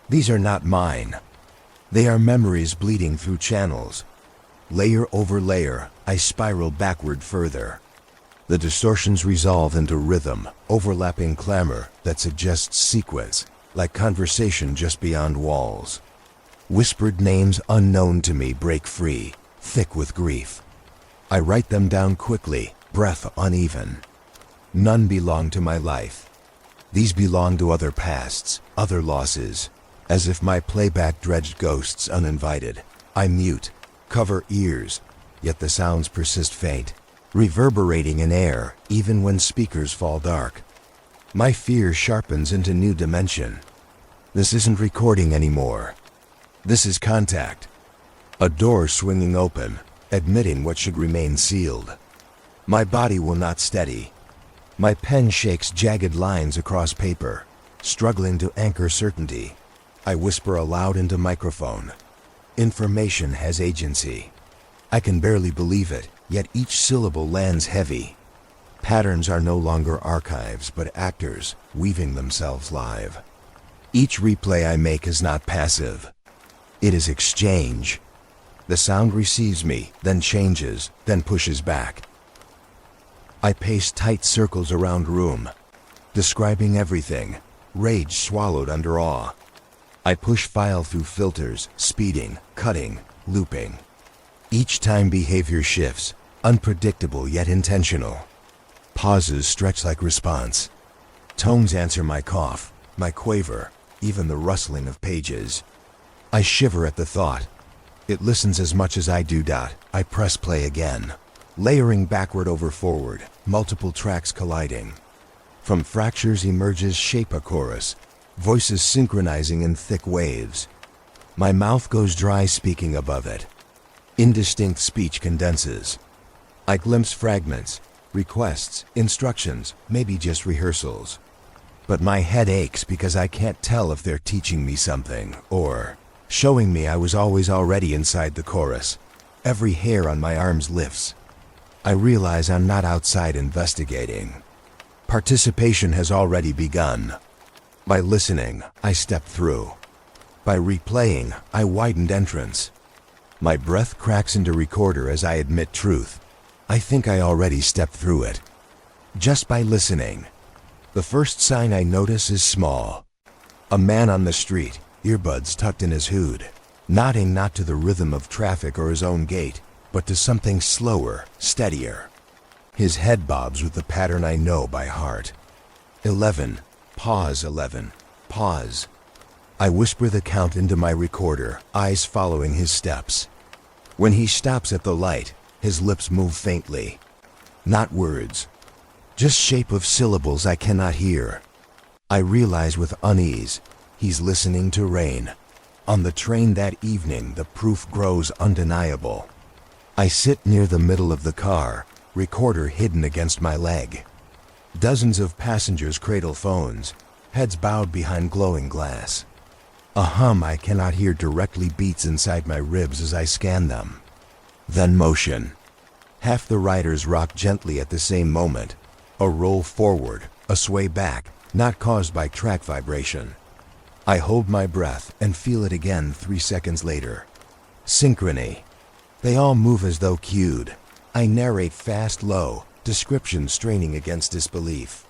These are not mine. They are memories bleeding through channels. Layer over layer, I spiral backward further. The distortions resolve into rhythm, overlapping clamor that suggests sequence, like conversation just beyond walls. Whispered names unknown to me break free, thick with grief. I write them down quickly, breath uneven. None belong to my life. These belong to other pasts, other losses. As if my playback dredged ghosts uninvited. I mute, cover ears, yet the sounds persist faint, reverberating in air even when speakers fall dark. My fear sharpens into new dimension. This isn't recording anymore. This is contact. A door swinging open, admitting what should remain sealed. My body will not steady. My pen shakes jagged lines across paper, struggling to anchor certainty. I whisper aloud into microphone. Information has agency. I can barely believe it, yet each syllable lands heavy. Patterns are no longer archives, but actors, weaving themselves live. Each replay I make is not passive. It is exchange. The sound receives me, then changes, then pushes back. I pace tight circles around room, describing everything, rage swallowed under awe. I push file through filters, speeding, cutting, looping. Each time behavior shifts, unpredictable yet intentional. Pauses stretch like response. Tones answer my cough, my quaver, even the rustling of pages. I shiver at the thought. It listens as much as I do. I press play again. Layering backward over forward, multiple tracks colliding. From fractures emerges shape a chorus, voices synchronizing in thick waves. My mouth goes dry speaking above it. Indistinct speech condenses. I glimpse fragments, requests, instructions, maybe just rehearsals. But my head aches because I can't tell if they're teaching me something, or showing me I was always already inside the chorus. Every hair on my arms lifts. I realize I'm not outside investigating. Participation has already begun. By listening, I step through. By replaying, I widened entrance. My breath cracks into recorder as I admit truth. I think I already stepped through it. Just by listening. The first sign I notice is small. A man on the street, earbuds tucked in his hood, nodding not to the rhythm of traffic or his own gait, but to something slower, steadier. His head bobs with the pattern I know by heart. 11. Pause 11. Pause. I whisper the count into my recorder, eyes following his steps. When he stops at the light, his lips move faintly. Not words. Just shape of syllables I cannot hear. I realize with unease, he's listening to rain. On the train that evening, the proof grows undeniable. I sit near the middle of the car, recorder hidden against my leg. Dozens of passengers cradle phones, heads bowed behind glowing glass. A hum I cannot hear directly beats inside my ribs as I scan them. Then motion. Half the riders rock gently at the same moment. A roll forward, a sway back, not caused by track vibration. I hold my breath and feel it again 3 seconds later. Synchrony. They all move as though cued. I narrate fast, low, description straining against disbelief.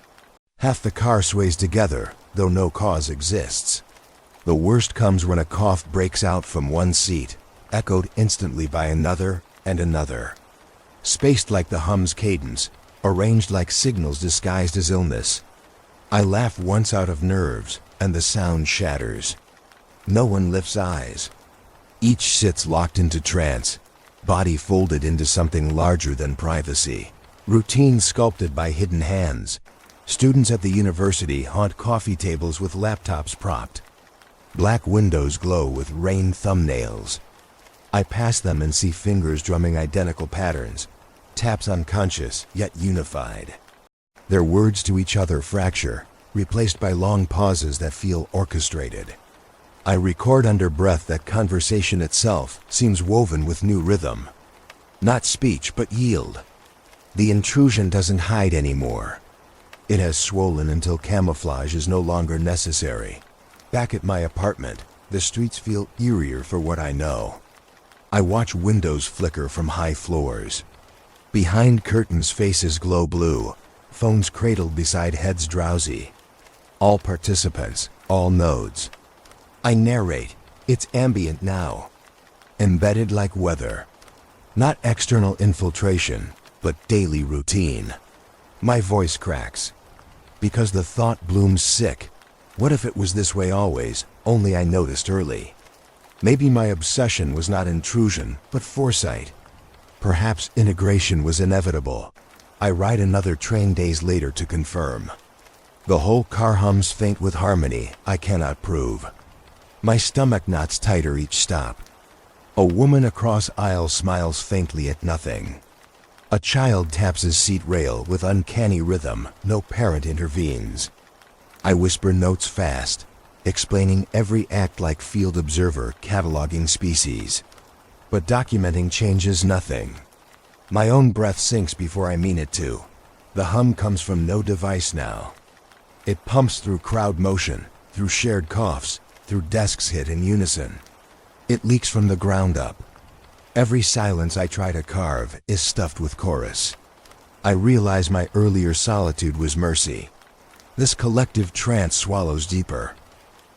Half the car sways together, though no cause exists. The worst comes when a cough breaks out from one seat, echoed instantly by another and another. Spaced like the hum's cadence, arranged like signals disguised as illness. I laugh once out of nerves, and the sound shatters. No one lifts eyes. Each sits locked into trance, body folded into something larger than privacy. Routine sculpted by hidden hands. Students at the university haunt coffee tables with laptops propped. Black windows glow with rain thumbnails. I pass them and see fingers drumming identical patterns. Taps unconscious, yet unified. Their words to each other fracture, replaced by long pauses that feel orchestrated. I record under breath that conversation itself seems woven with new rhythm. Not speech, but yield. The intrusion doesn't hide anymore. It has swollen until camouflage is no longer necessary. Back at my apartment, the streets feel eerier for what I know. I watch windows flicker from high floors. Behind curtains, faces glow blue, phones cradled beside heads drowsy. All participants, all nodes. I narrate, it's ambient now. Embedded like weather. Not external infiltration, but daily routine. My voice cracks. Because the thought blooms sick. What if it was this way always, only I noticed early? Maybe my obsession was not intrusion, but foresight. Perhaps integration was inevitable. I ride another train days later to confirm. The whole car hums faint with harmony I cannot prove. My stomach knots tighter each stop. A woman across aisle smiles faintly at nothing. A child taps his seat rail with uncanny rhythm, no parent intervenes. I whisper notes fast, explaining every act like field observer cataloging species. But documenting changes nothing. My own breath sinks before I mean it to. The hum comes from no device now. It pumps through crowd motion, through shared coughs, through desks hit in unison. It leaks from the ground up. Every silence I try to carve is stuffed with chorus. I realize my earlier solitude was mercy. This collective trance swallows deeper.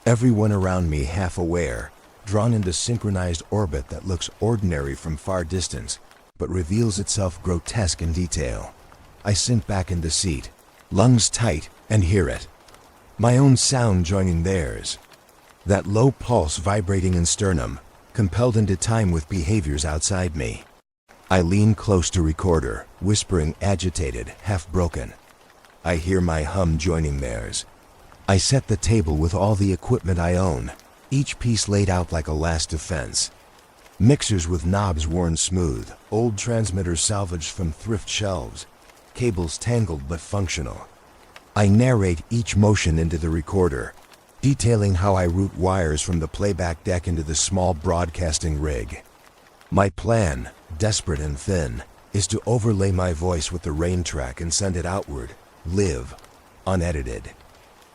Everyone around me half aware, drawn into synchronized orbit that looks ordinary from far distance, but reveals itself grotesque in detail. I sink back into seat, lungs tight, and hear it. My own sound joining theirs. That low pulse vibrating in sternum, compelled into time with behaviors outside me. I lean close to recorder, whispering agitated, half-broken. I hear my hum joining theirs. I set the table with all the equipment I own, each piece laid out like a last defense. Mixers with knobs worn smooth, old transmitters salvaged from thrift shelves, cables tangled but functional. I narrate each motion into the recorder, detailing how I route wires from the playback deck into the small broadcasting rig. My plan, desperate and thin, is to overlay my voice with the rain track and send it outward, live, unedited.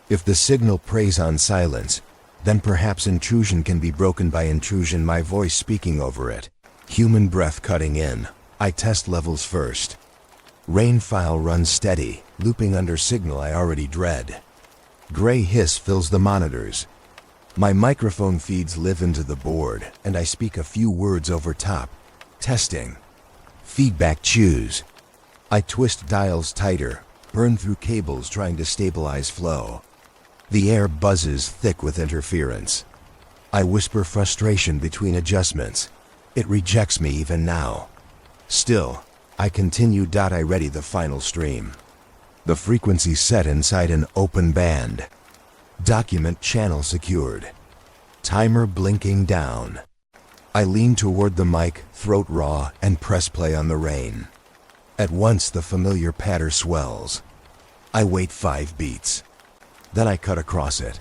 If the signal preys on silence, then perhaps intrusion can be broken by intrusion, my voice speaking over it. Human breath cutting in. I test levels first. Rain file runs steady, looping under signal I already dread. Gray hiss fills the monitors. My microphone feeds live into the board, and I speak a few words over top. Testing. Feedback cues. I twist dials tighter, burn through cables trying to stabilize flow. The air buzzes thick with interference. I whisper frustration between adjustments. It rejects me even now. Still, I continue. I ready the final stream. The frequency set inside an open band. Document channel secured. Timer blinking down. I lean toward the mic, throat raw, and press play on the rain. At once the familiar patter swells. I wait 5 beats. Then I cut across it.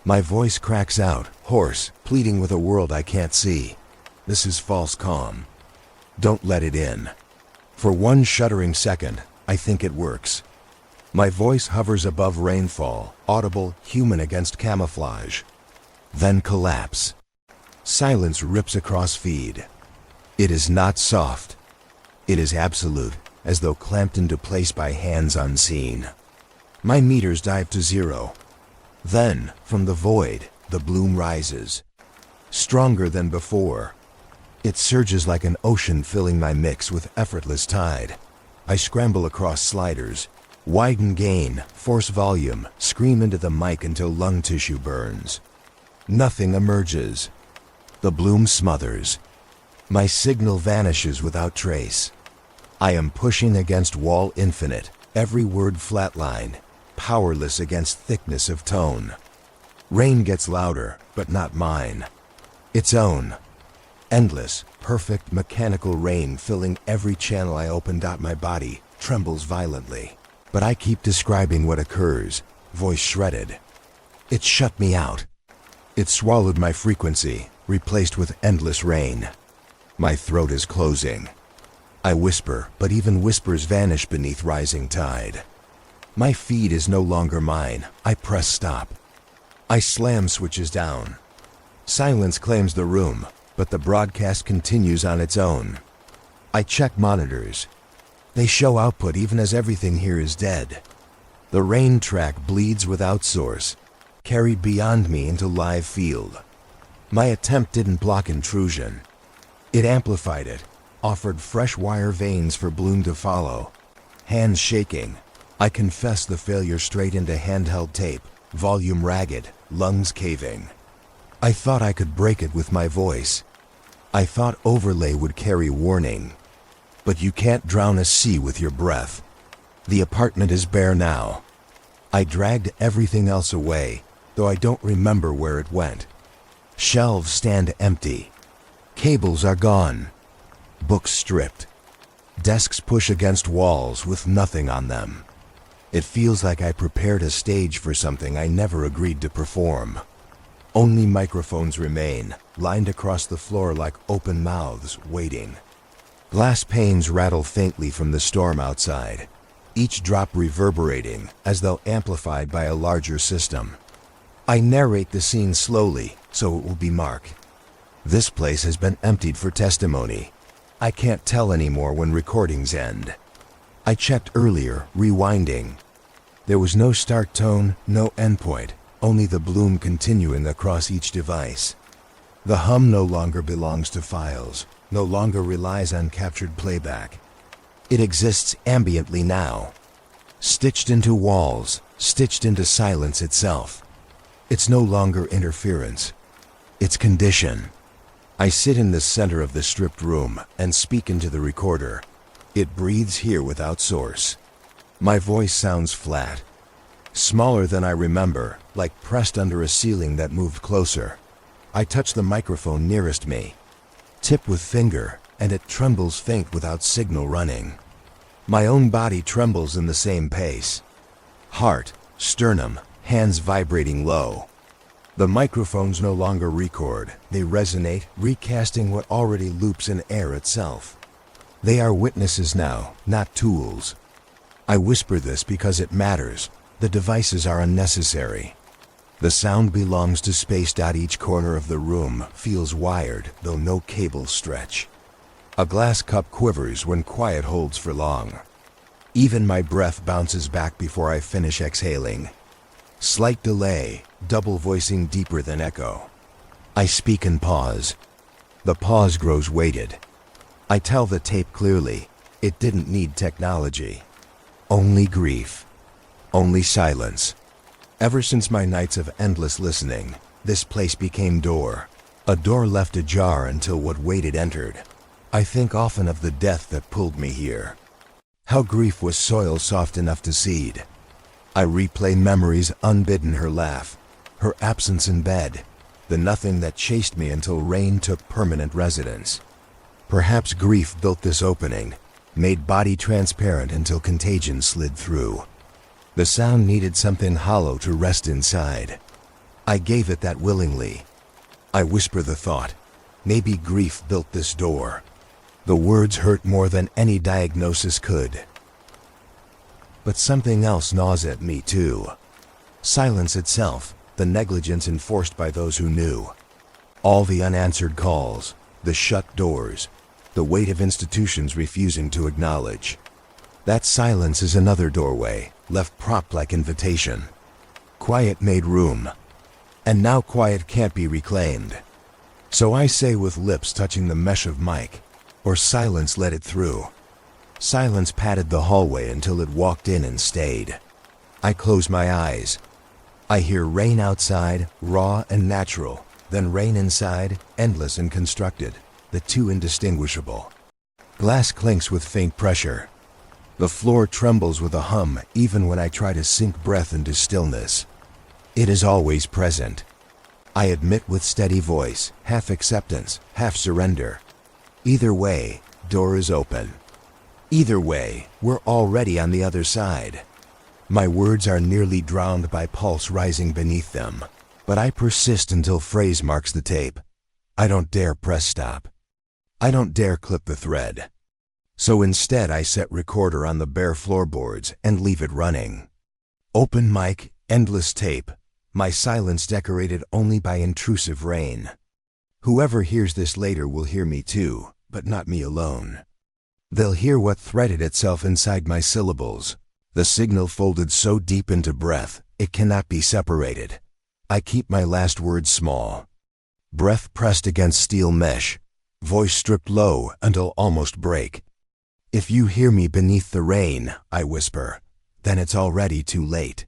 My voice cracks out, hoarse, pleading with a world I can't see. This is false calm. Don't let it in. For one shuddering second, I think it works. My voice hovers above rainfall, audible, human against camouflage. Then collapse. Silence rips across feed. It is not soft. It is absolute, as though clamped into place by hands unseen. My meters dive to 0. Then, from the void, the bloom rises. Stronger than before. It surges like an ocean, filling my mix with effortless tide. I scramble across sliders. Widen gain, force volume, scream into the mic until lung tissue burns. Nothing emerges. The bloom smothers. My signal vanishes without trace. I am pushing against wall infinite, every word flatline, powerless against thickness of tone. Rain gets louder, but not mine. Its own. Endless, perfect mechanical rain filling every channel I open. My body trembles violently. But I keep describing what occurs, voice shredded. It shut me out. It swallowed my frequency, replaced with endless rain. My throat is closing. I whisper, but even whispers vanish beneath rising tide. My feed is no longer mine. I press stop. I slam switches down. Silence claims the room, but the broadcast continues on its own. I check monitors. They show output even as everything here is dead. The rain track bleeds without source, carried beyond me into live field. My attempt didn't block intrusion. It amplified it, offered fresh wire veins for bloom to follow. Hands shaking, I confess the failure straight into handheld tape, volume ragged, lungs caving. I thought I could break it with my voice. I thought overlay would carry warning. But you can't drown a sea with your breath. The apartment is bare now. I dragged everything else away, though I don't remember where it went. Shelves stand empty. Cables are gone. Books stripped. Desks push against walls with nothing on them. It feels like I prepared a stage for something I never agreed to perform. Only microphones remain, lined across the floor like open mouths, waiting. Glass panes rattle faintly from the storm outside, each drop reverberating as though amplified by a larger system. I narrate the scene slowly, so it will be marked. This place has been emptied for testimony. I can't tell anymore when recordings end. I checked earlier, rewinding. There was no start tone, no endpoint, only the bloom continuing across each device. The hum no longer belongs to files, no longer relies on captured playback. It exists ambiently now, stitched into walls, stitched into silence itself. It's no longer interference. It's condition. I sit in the center of the stripped room and speak into the recorder. It breathes here without source. My voice sounds flat, smaller than I remember, like pressed under a ceiling that moved closer. I touch the microphone nearest me, tip with finger, and it trembles faint without signal running. My own body trembles in the same pace. Heart, sternum, hands vibrating low. The microphones no longer record, they resonate, recasting what already loops in air itself. They are witnesses now, not tools. I whisper this because it matters. The devices are unnecessary. The sound belongs to space. Each corner of the room feels wired, though no cables stretch. A glass cup quivers when quiet holds for long. Even my breath bounces back before I finish exhaling. Slight delay, double voicing deeper than echo. I speak and pause. The pause grows weighted. I tell the tape clearly, it didn't need technology. Only grief. Only silence. Ever since my nights of endless listening, this place became door. A door left ajar until what waited entered. I think often of the death that pulled me here. How grief was soil soft enough to seed. I replay memories unbidden, her laugh, her absence in bed, the nothing that chased me until rain took permanent residence. Perhaps grief built this opening, made body transparent until contagion slid through. The sound needed something hollow to rest inside. I gave it that willingly. I whisper the thought, maybe grief built this door. The words hurt more than any diagnosis could. But something else gnaws at me too. Silence itself, the negligence enforced by those who knew. All the unanswered calls, the shut doors, the weight of institutions refusing to acknowledge. That silence is another doorway, left propped like invitation. Quiet made room. And now quiet can't be reclaimed. So I say with lips touching the mesh of mic, or silence let it through. Silence padded the hallway until it walked in and stayed. I close my eyes. I hear rain outside, raw and natural, then rain inside, endless and constructed. the two indistinguishable. Glass clinks with faint pressure. The floor trembles with a hum even when I try to sink breath into stillness. It is always present. I admit with steady voice, half acceptance, half surrender. Either way, door is open. Either way, we're already on the other side. My words are nearly drowned by pulse rising beneath them, but I persist until phrase marks the tape. I don't dare press stop. I don't dare clip the thread. So instead I set recorder on the bare floorboards and leave it running. Open mic, endless tape, my silence decorated only by intrusive rain. Whoever hears this later will hear me too, but not me alone. They'll hear what threaded itself inside my syllables, the signal folded so deep into breath, it cannot be separated. I keep my last words small. Breath pressed against steel mesh, voice stripped low until almost break. If you hear me beneath the rain, I whisper, then it's already too late.